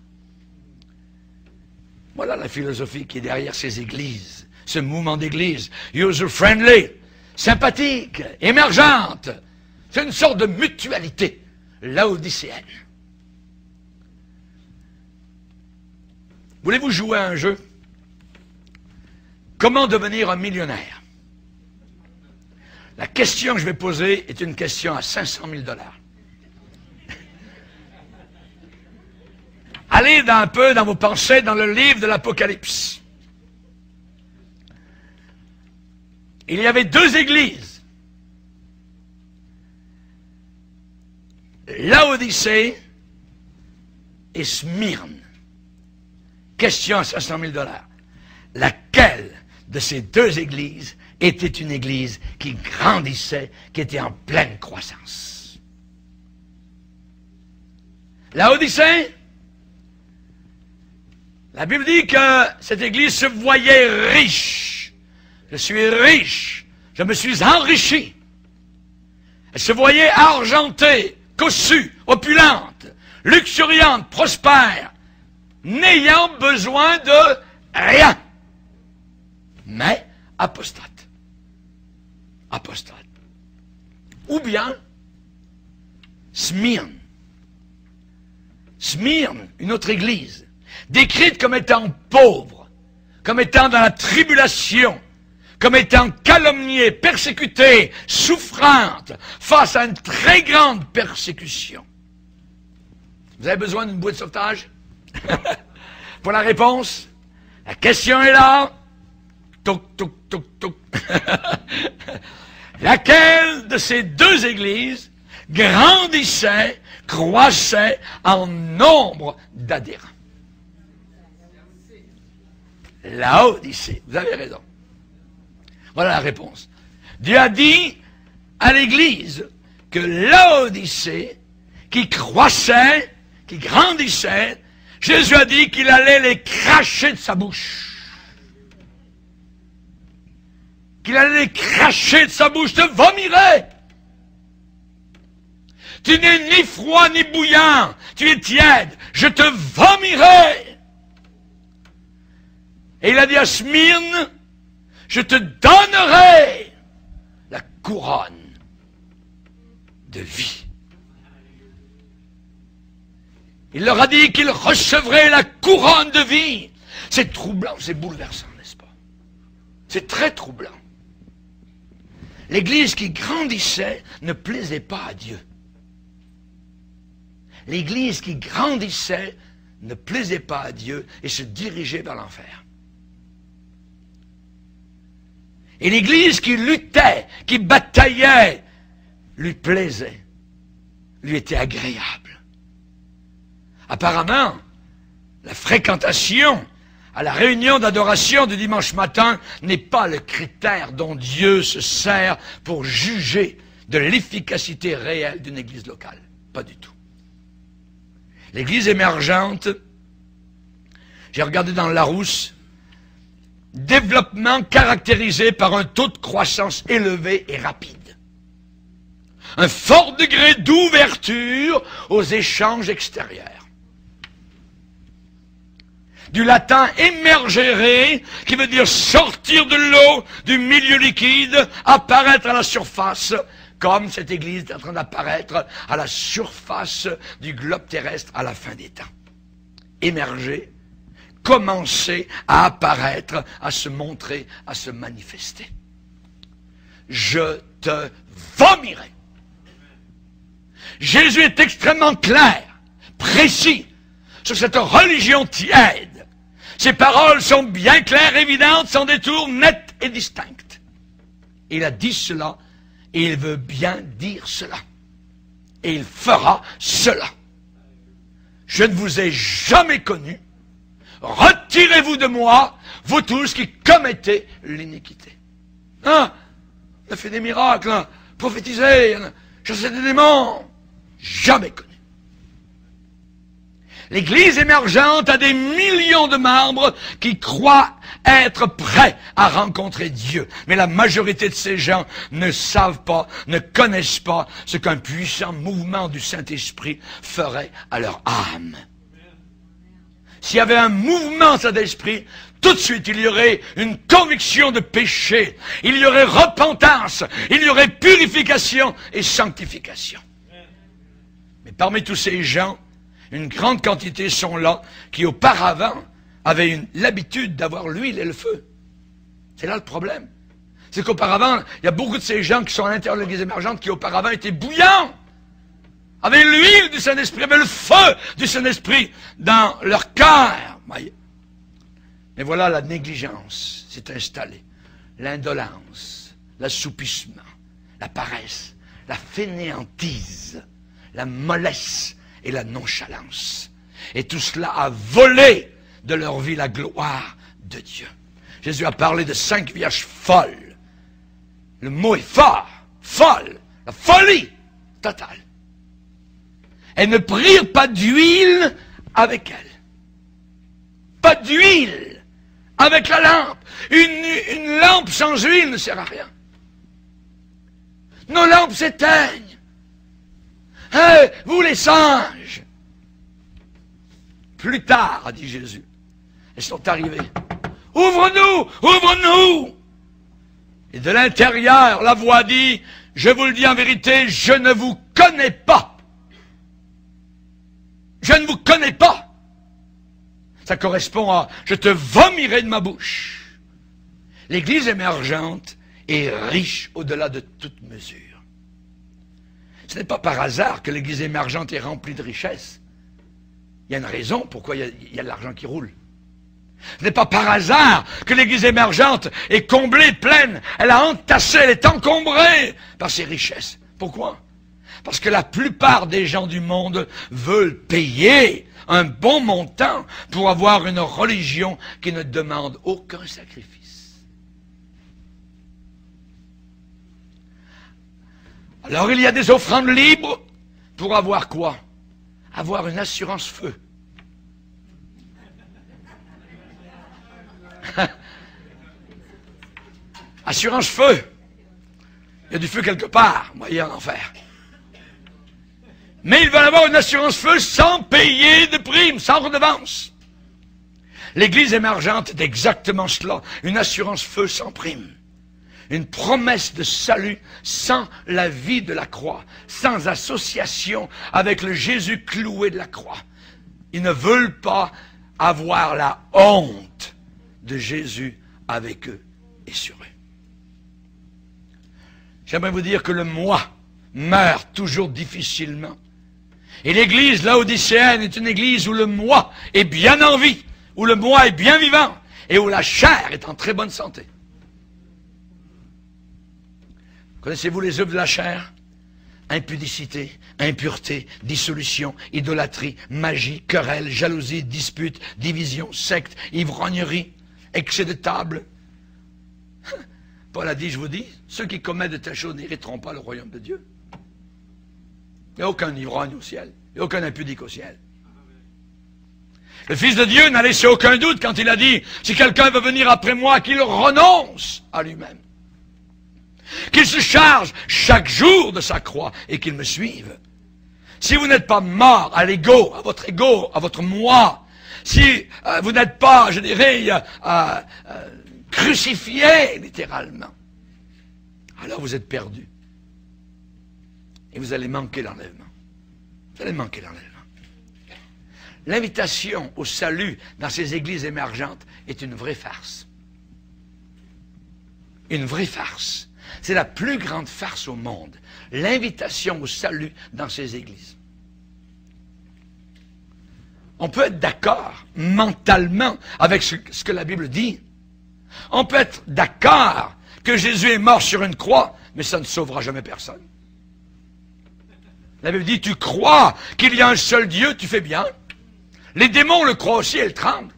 Voilà la philosophie qui est derrière ces églises, ce mouvement d'église, user-friendly, sympathique, émergente, C'est une sorte de mutualité laodicéenne. Voulez-vous jouer à un jeu? Comment devenir un millionnaire? La question que je vais poser est une question à 500 000 $. Allez un peu dans vos pensées dans le livre de l'Apocalypse. Il y avait 2 églises. Laodicée et Smyrne. Question à 500 000 $. Laquelle de ces 2 églises était une église qui grandissait, qui était en pleine croissance? Laodicée? La Bible dit que cette église se voyait riche. Je suis riche. Je me suis enrichi. Elle se voyait argentée, cossue, opulente, luxuriante, prospère, n'ayant besoin de rien. Mais apostate. Apostate. Ou bien Smyrne. Smyrne, une autre église, décrite comme étant pauvre, comme étant dans la tribulation, comme étant calomniée, persécutée, souffrante, face à une très grande persécution. Vous avez besoin d'une bouée de sauvetage? Pour la réponse, la question est là. Toc, toc, toc, toc. Laquelle de ces 2 églises grandissait, croissait en nombre d'adhérents? Laodicée. Vous avez raison. Voilà la réponse. Dieu a dit à l'Église que Laodicée, qui croissait, qui grandissait, Jésus a dit qu'il allait les cracher de sa bouche. Qu'il allait les cracher de sa bouche. Je te vomirai. Tu n'es ni froid ni bouillant. Tu es tiède. Je te vomirai. Et il a dit à Smyrne, je te donnerai la couronne de vie. Il leur a dit qu'ils recevraient la couronne de vie. C'est troublant, c'est bouleversant, n'est-ce pas? C'est très troublant. L'Église qui grandissait ne plaisait pas à Dieu. L'Église qui grandissait ne plaisait pas à Dieu et se dirigeait vers l'enfer. Et l'Église qui luttait, qui bataillait, lui plaisait, lui était agréable. Apparemment, la fréquentation à la réunion d'adoration du dimanche matin n'est pas le critère dont Dieu se sert pour juger de l'efficacité réelle d'une église locale. Pas du tout. L'église émergente, j'ai regardé dans le Larousse, développement caractérisé par un taux de croissance élevé et rapide. Un fort degré d'ouverture aux échanges extérieurs. Du latin émergere, qui veut dire sortir de l'eau, du milieu liquide, apparaître à la surface, comme cette église est en train d'apparaître à la surface du globe terrestre à la fin des temps. Émerger, commencer à apparaître, à se montrer, à se manifester. Je te vomirai. Jésus est extrêmement clair, précis, sur cette religion tiède. Ses paroles sont bien claires, évidentes, sans détour, nettes et distinctes. Il a dit cela, et il veut bien dire cela. Et il fera cela. Je ne vous ai jamais connu. Retirez-vous de moi, vous tous qui commettez l'iniquité. Hein? On a fait des miracles, hein? Prophétisé, on a chassé des démons. Jamais connu. L'Église émergente a des millions de membres qui croient être prêts à rencontrer Dieu. Mais la majorité de ces gens ne savent pas, ne connaissent pas ce qu'un puissant mouvement du Saint-Esprit ferait à leur âme. S'il y avait un mouvement de Saint-Esprit, tout de suite il y aurait une conviction de péché, il y aurait repentance, il y aurait purification et sanctification. Mais parmi tous ces gens, une grande quantité sont là qui auparavant avaient l'habitude d'avoir l'huile et le feu. C'est là le problème. C'est qu'auparavant, il y a beaucoup de ces gens qui sont à l'intérieur de l'Église émergente qui auparavant étaient bouillants, avaient l'huile du Saint-Esprit, avaient le feu du Saint-Esprit dans leur cœur. Mais voilà, la négligence s'est installée, l'indolence, l'assoupissement, la paresse, la fainéantise, la mollesse et la nonchalance. Et tout cela a volé de leur vie la gloire de Dieu. Jésus a parlé de 5 vierges folles. Le mot est fort, folle, la folie totale. Elles ne prirent pas d'huile avec elles. Pas d'huile avec la lampe. Une lampe sans huile ne sert à rien. Nos lampes s'éteignent. Hey, vous les singes! Plus tard, a dit Jésus, elles sont arrivées. Ouvre-nous! Ouvre-nous! Et de l'intérieur, la voix dit, je vous le dis en vérité, je ne vous connais pas. Je ne vous connais pas. Ça correspond à, je te vomirai de ma bouche. L'Église émergente est riche au-delà de toute mesure. Ce n'est pas par hasard que l'Église émergente est remplie de richesses. Il y a une raison pourquoi il y a de l'argent qui roule. Ce n'est pas par hasard que l'Église émergente est comblée, pleine. Elle a entassé, elle est encombrée par ses richesses. Pourquoi? Parce que la plupart des gens du monde veulent payer un bon montant pour avoir une religion qui ne demande aucun sacrifice. Alors il y a des offrandes libres pour avoir quoi? Avoir une assurance feu. Assurance feu. Il y a du feu quelque part, moi, il y a en enfer. Mais ils veulent avoir une assurance feu sans payer de prime, sans redevance. L'Église émergente est exactement cela, une assurance feu sans prime. Une promesse de salut sans la vie de la croix, sans association avec le Jésus cloué de la croix. Ils ne veulent pas avoir la honte de Jésus avec eux et sur eux. J'aimerais vous dire que le moi meurt toujours difficilement. Et l'église laodicéenne est une église où le moi est bien en vie, où le moi est bien vivant et où la chair est en très bonne santé. Connaissez-vous les œuvres de la chair? Impudicité, impureté, dissolution, idolâtrie, magie, querelle, jalousie, dispute, division, secte, ivrognerie, excès de table. Paul a dit, je vous dis, ceux qui commettent de telles choses n'hériteront pas le royaume de Dieu. Il n'y a aucun ivrogne au ciel, il n'y a aucun impudique au ciel. Le Fils de Dieu n'a laissé aucun doute quand il a dit, si quelqu'un veut venir après moi, qu'il renonce à lui-même. Qu'il se charge chaque jour de sa croix et qu'il me suive. Si vous n'êtes pas mort à l'ego, à votre moi, si vous n'êtes pas, je dirais, crucifié littéralement, alors vous êtes perdu. Et vous allez manquer l'enlèvement. Vous allez manquer l'enlèvement. L'invitation au salut dans ces églises émergentes est une vraie farce. Une vraie farce. C'est la plus grande farce au monde. L'invitation au salut dans ces églises. On peut être d'accord mentalement avec ce que la Bible dit. On peut être d'accord que Jésus est mort sur une croix, mais ça ne sauvera jamais personne. La Bible dit, tu crois qu'il y a un seul Dieu, tu fais bien. Les démons le croient aussi, elles tremblent.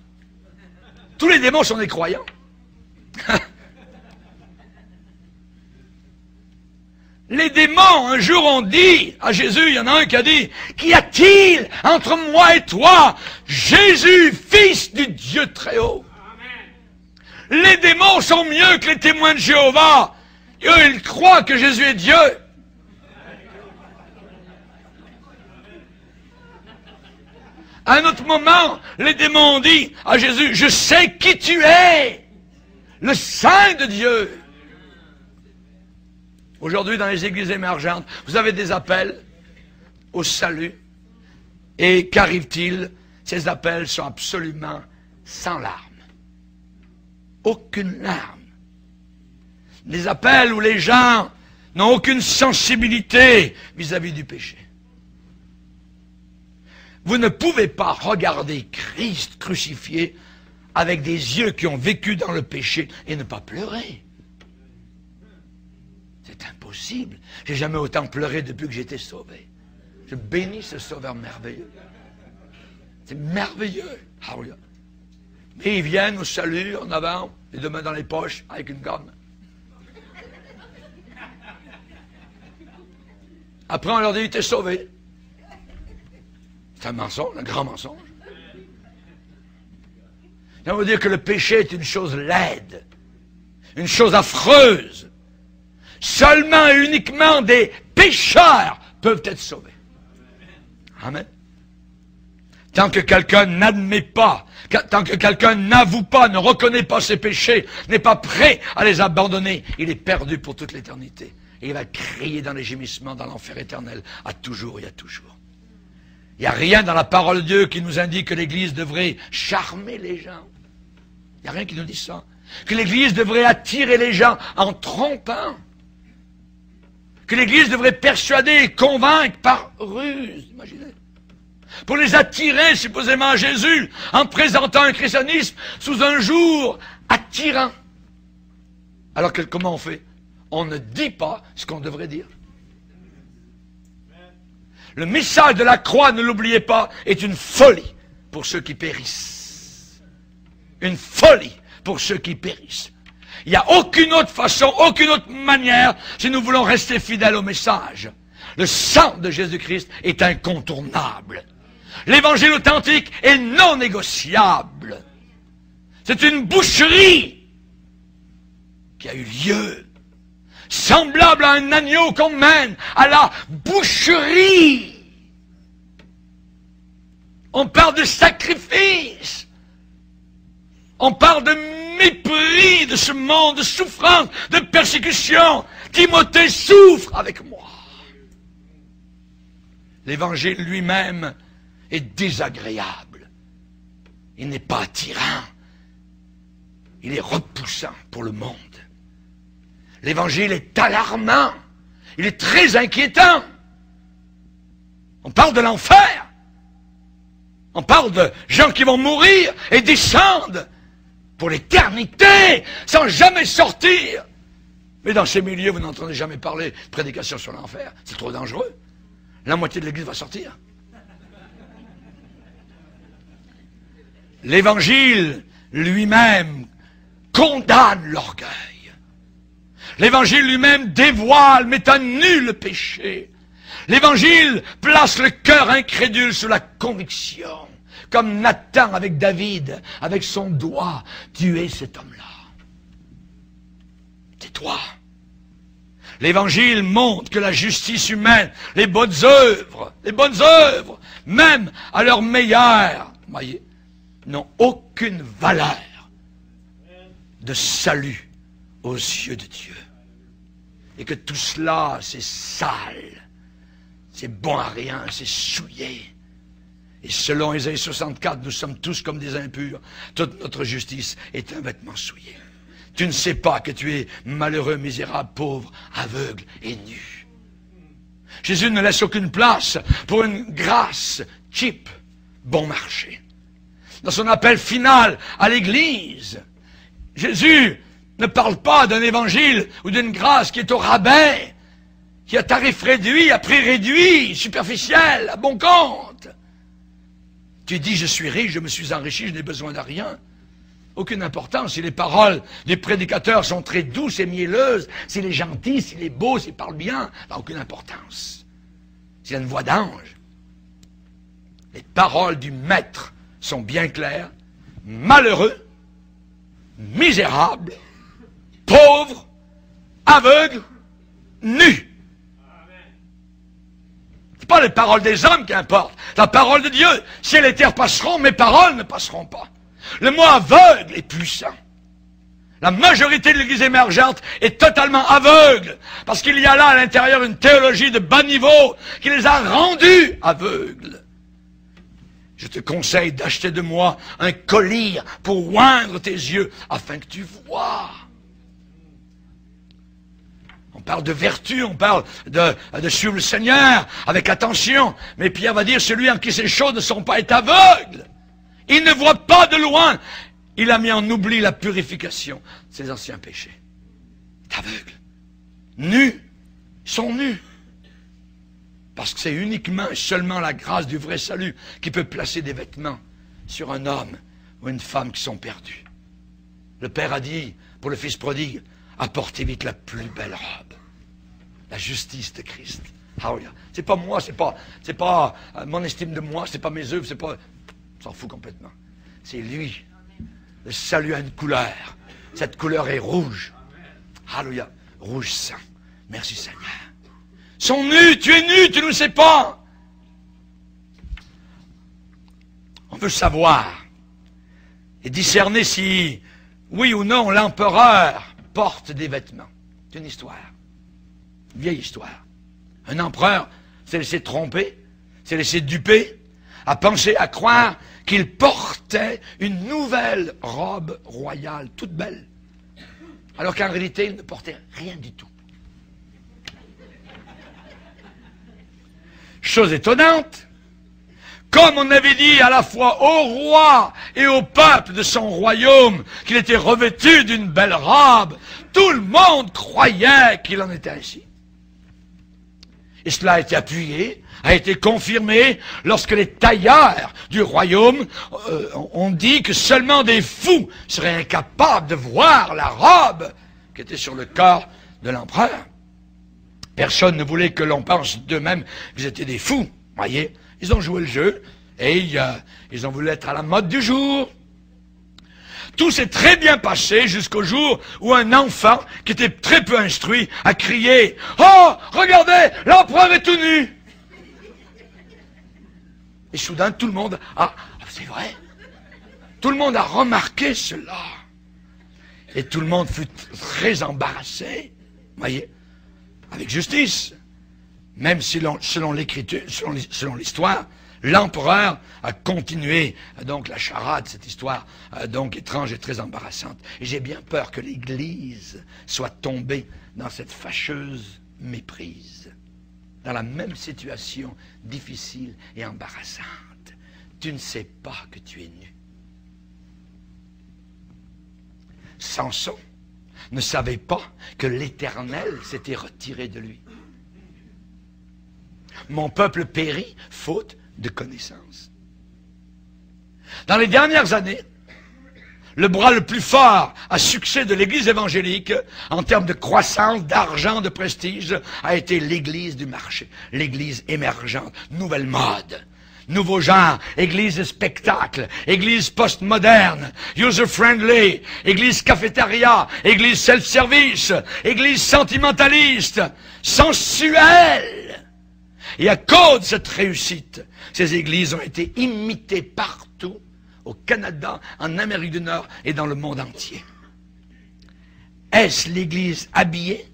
Tous les démons sont des croyants. Les démons, un jour, ont dit à Jésus, il y en a un qui a dit, qu'y a-t-il entre moi et toi, Jésus, fils du Dieu très haut? Amen. Les démons sont mieux que les témoins de Jéhovah. Et eux, ils croient que Jésus est Dieu. À un autre moment, les démons ont dit à Jésus, je sais qui tu es, le Saint de Dieu. Aujourd'hui, dans les églises émergentes, vous avez des appels au salut. Et qu'arrive-t-il? Ces appels sont absolument sans larmes. Aucune larme. Des appels où les gens n'ont aucune sensibilité vis-à-vis du péché. Vous ne pouvez pas regarder Christ crucifié avec des yeux qui ont vécu dans le péché et ne pas pleurer. C'est impossible. J'ai jamais autant pleuré depuis que j'ai été sauvé. Je bénis ce sauveur merveilleux. C'est merveilleux. Alléluia. Mais ils viennent au salut en avant, les deux mains dans les poches, avec une gomme. Après, on leur dit, t'es sauvé. C'est un mensonge, un grand mensonge. Ça veut dire que le péché est une chose laide, une chose affreuse. Seulement et uniquement des pécheurs peuvent être sauvés. Amen. Tant que quelqu'un n'admet pas, tant que quelqu'un n'avoue pas, ne reconnaît pas ses péchés, n'est pas prêt à les abandonner, il est perdu pour toute l'éternité. Et il va crier dans les gémissements, dans l'enfer éternel, à toujours et à toujours. Il n'y a rien dans la parole de Dieu qui nous indique que l'Église devrait charmer les gens. Il n'y a rien qui nous dit ça. Que l'Église devrait attirer les gens en trompant. Que l'Église devrait persuader et convaincre par ruse. Imaginez. Pour les attirer supposément à Jésus, en présentant un christianisme sous un jour attirant. Alors que comment on fait? On ne dit pas ce qu'on devrait dire. Le message de la croix, ne l'oubliez pas, est une folie pour ceux qui périssent. Une folie pour ceux qui périssent. Il n'y a aucune autre façon, aucune autre manière, si nous voulons rester fidèles au message. Le sang de Jésus-Christ est incontournable. L'évangile authentique est non négociable. C'est une boucherie qui a eu lieu. Semblable à un agneau qu'on mène à la boucherie. On parle de sacrifice. On parle de mépris de ce monde, de souffrance, de persécution. Timothée souffre avec moi. L'évangile lui-même est désagréable. Il n'est pas attirant. Il est repoussant pour le monde. L'évangile est alarmant. Il est très inquiétant. On parle de l'enfer. On parle de gens qui vont mourir et descendre pour l'éternité sans jamais sortir. Mais dans ces milieux, vous n'entendez jamais parler de prédication sur l'enfer. C'est trop dangereux. La moitié de l'Église va sortir. L'évangile lui-même condamne l'orgueil. L'évangile lui-même dévoile, met à nu le péché. L'évangile place le cœur incrédule sous la conviction. Comme Nathan avec David, avec son doigt, tuer cet homme-là. C'est toi. L'évangile montre que la justice humaine, les bonnes œuvres, même à leur meilleur, voyez, n'ont aucune valeur de salut aux yeux de Dieu. Et que tout cela, c'est sale, c'est bon à rien, c'est souillé. Et selon Ésaïe 64, nous sommes tous comme des impurs. Toute notre justice est un vêtement souillé. Tu ne sais pas que tu es malheureux, misérable, pauvre, aveugle et nu. Jésus ne laisse aucune place pour une grâce cheap, bon marché. Dans son appel final à l'Église, Jésus ne parle pas d'un évangile ou d'une grâce qui est au rabais, qui a tarif réduit, à prix réduit, superficiel, à bon compte. Tu dis, je suis riche, je me suis enrichi, je n'ai besoin de rien. Aucune importance. Si les paroles des prédicateurs sont très douces et mielleuses, s'il est gentil, s'il est beau, s'il parle bien, ça n'a aucune importance. S'il a une voix d'ange. Les paroles du maître sont bien claires. Malheureux, misérable, pauvre, aveugle, nu. C'est pas les paroles des hommes qui importent. La parole de Dieu. Ciel et terre passeront, mes paroles ne passeront pas. Le mot aveugle est puissant. La majorité de l'Église émergente est totalement aveugle, parce qu'il y a là à l'intérieur une théologie de bas niveau qui les a rendus aveugles. Je te conseille d'acheter de moi un collier pour oindre tes yeux, afin que tu vois. On parle de vertu, on parle de suivre le Seigneur avec attention, mais Pierre va dire, celui en qui ces choses ne sont pas est aveugle. Il ne voit pas de loin. Il a mis en oubli la purification de ses anciens péchés. Il est aveugle. Nus. Ils sont nus. Parce que c'est uniquement et seulement la grâce du vrai salut qui peut placer des vêtements sur un homme ou une femme qui sont perdus. Le Père a dit pour le Fils prodigue, apportez vite la plus belle robe. La justice de Christ. Alléluia. C'est pas moi, c'est pas mon estime de moi, c'est pas mes œuvres, c'est pas... On s'en fout complètement. C'est lui. Le salut a une couleur. Cette couleur est rouge. Alléluia. Rouge sang. Merci Seigneur. Ils sont nus. Tu es nu. Tu ne le sais pas. On veut savoir et discerner si, oui ou non, l'empereur porte des vêtements. C'est une histoire. Une vieille histoire. Un empereur s'est laissé tromper, s'est laissé duper, a pensé, à croire qu'il portait une nouvelle robe royale, toute belle, alors qu'en réalité, il ne portait rien du tout. Chose étonnante, comme on avait dit à la fois au roi et au peuple de son royaume qu'il était revêtu d'une belle robe, tout le monde croyait qu'il en était ainsi. Et cela a été appuyé, a été confirmé lorsque les tailleurs du royaume ont dit que seulement des fous seraient incapables de voir la robe qui était sur le corps de l'empereur. Personne ne voulait que l'on pense d'eux-mêmes qu'ils étaient des fous. Voyez, ils ont joué le jeu et ils ont voulu être à la mode du jour. Tout s'est très bien passé jusqu'au jour où un enfant, qui était très peu instruit, a crié « Oh, regardez, l'empereur est tout nu !» Et soudain, tout le monde a... C'est vrai. Tout le monde a remarqué cela. Et tout le monde fut très embarrassé. Voyez, avec justice. Même si selon l'écriture, selon l'histoire, l'empereur a continué donc la charade, cette histoire donc étrange et très embarrassante. Et j'ai bien peur que l'Église soit tombée dans cette fâcheuse méprise, dans la même situation difficile et embarrassante. Tu ne sais pas que tu es nu. Samson ne savait pas que l'Éternel s'était retiré de lui. Mon peuple périt faute de connaissance. Dans les dernières années, le bras le plus fort à succès de l'Église évangélique, en termes de croissance, d'argent, de prestige, a été l'Église du marché, l'Église émergente, nouvelle mode, nouveau genre, Église de spectacle, Église postmoderne, user-friendly, Église cafétéria, Église self-service, Église sentimentaliste, sensuelle. Et à cause de cette réussite, ces églises ont été imitées partout, au Canada, en Amérique du Nord et dans le monde entier. Est-ce l'église habillée?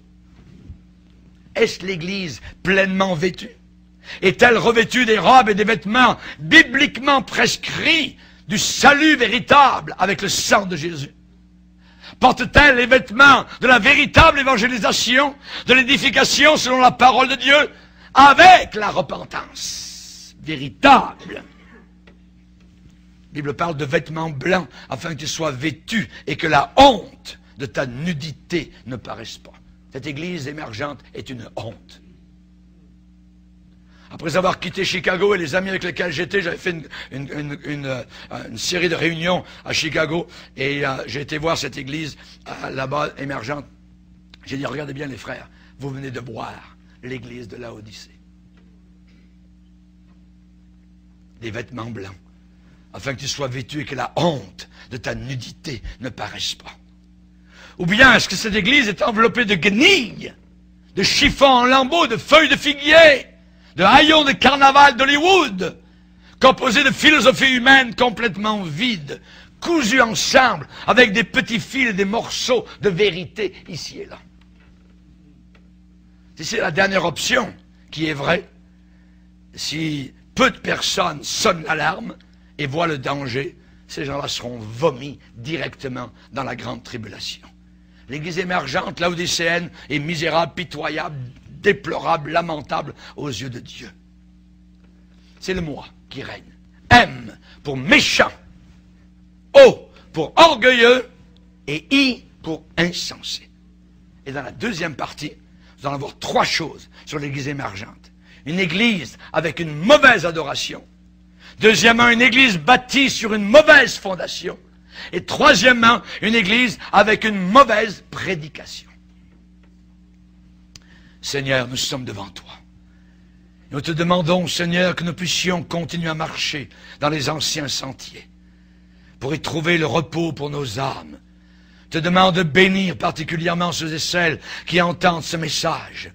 Est-ce l'église pleinement vêtue? Est-elle revêtue des robes et des vêtements bibliquement prescrits du salut véritable avec le sang de Jésus? Porte-t-elle les vêtements de la véritable évangélisation, de l'édification selon la parole de Dieu, avec la repentance véritable? La Bible parle de vêtements blancs afin que tu sois vêtu et que la honte de ta nudité ne paraisse pas. Cette église émergente est une honte. Après avoir quitté Chicago et les amis avec lesquels j'étais, j'avais fait une série de réunions à Chicago et j'ai été voir cette église là-bas émergente. J'ai dit, regardez bien les frères, vous venez de voir l'église de Laodicée. Des vêtements blancs, afin que tu sois vêtu et que la honte de ta nudité ne paraisse pas. Ou bien, est-ce que cette église est enveloppée de guenilles, de chiffons en lambeaux, de feuilles de figuier, de haillons de carnaval d'Hollywood, composés de philosophie humaine complètement vide, cousus ensemble avec des petits fils et des morceaux de vérité ici et là. Si c'est la dernière option qui est vraie, si peu de personnes sonnent l'alarme et voient le danger, ces gens-là seront vomis directement dans la grande tribulation. L'Église émergente, laodicéenne, est misérable, pitoyable, déplorable, lamentable aux yeux de Dieu. C'est le moi qui règne. M pour méchant, O pour orgueilleux et I pour insensé. Et dans la deuxième partie, nous allons avoir 3 choses sur l'Église émergente. Une Église avec une mauvaise adoration. Deuxièmement, une Église bâtie sur une mauvaise fondation. Et troisièmement, une Église avec une mauvaise prédication. Seigneur, nous sommes devant toi. Nous te demandons, Seigneur, que nous puissions continuer à marcher dans les anciens sentiers pour y trouver le repos pour nos âmes. Te demande de bénir particulièrement ceux et celles qui entendent ce message.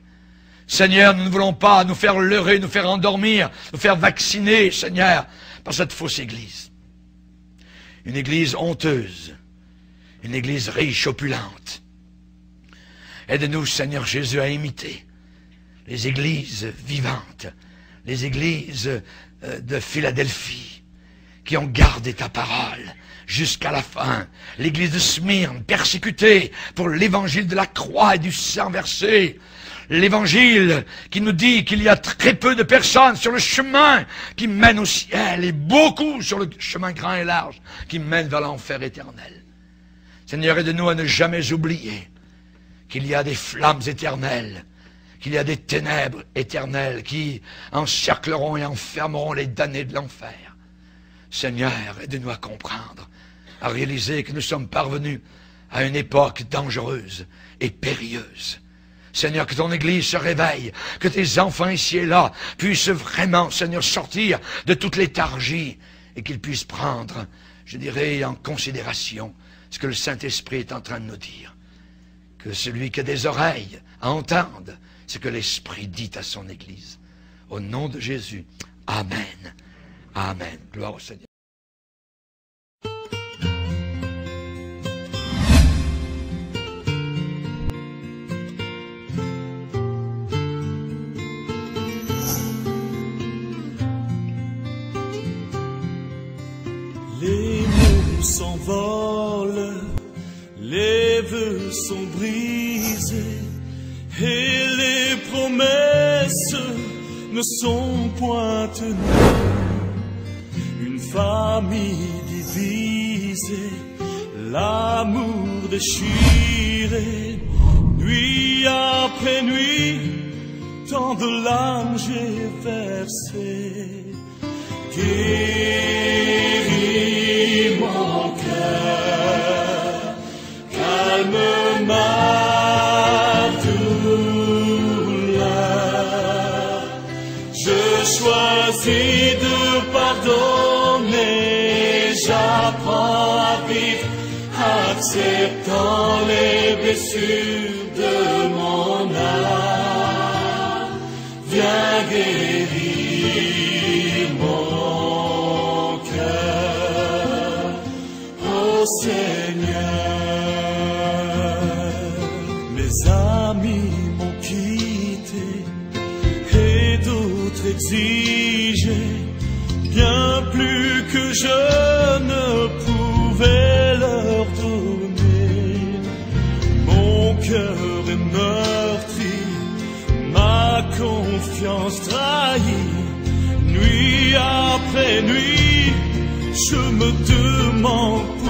Seigneur, nous ne voulons pas nous faire leurrer, nous faire endormir, nous faire vacciner, Seigneur, par cette fausse Église. Une Église honteuse, une Église riche, opulente. Aide-nous, Seigneur Jésus, à imiter les églises vivantes, les églises de Philadelphie, qui ont gardé ta parole jusqu'à la fin. L'église de Smyrne, persécutée pour l'évangile de la croix et du sang versé. L'évangile qui nous dit qu'il y a très peu de personnes sur le chemin qui mène au ciel et beaucoup sur le chemin grand et large qui mène vers l'enfer éternel. Seigneur, aide-nous à ne jamais oublier qu'il y a des flammes éternelles, qu'il y a des ténèbres éternelles qui encercleront et enfermeront les damnés de l'enfer. Seigneur, aide-nous à comprendre, à réaliser que nous sommes parvenus à une époque dangereuse et périlleuse. Seigneur, que ton Église se réveille, que tes enfants ici et là puissent vraiment, Seigneur, sortir de toute léthargie et qu'ils puissent prendre, je dirais, en considération ce que le Saint-Esprit est en train de nous dire. Que celui qui a des oreilles entende ce que l'Esprit dit à son Église. Au nom de Jésus, Amen. Amen. Gloire au Seigneur. Les mots s'envolent, les vœux sont brisés, et les promesses ne sont point tenues. Une famille divisée, l'amour déchiré, nuit après nuit, tant de larmes j'ai versé. Guéris mon cœur, calme ma douleur. Je choisis de pardonner, j'apprends à vivre, acceptant les blessures de mon âme. Viens guérir mon cœur, ô Seigneur. Mes amis m'ont quitté et d'autres exigé bien plus que je ne pouvais leur donner. Mon cœur est meurtri, ma confiance trahie. Nuit après nuit, je me demande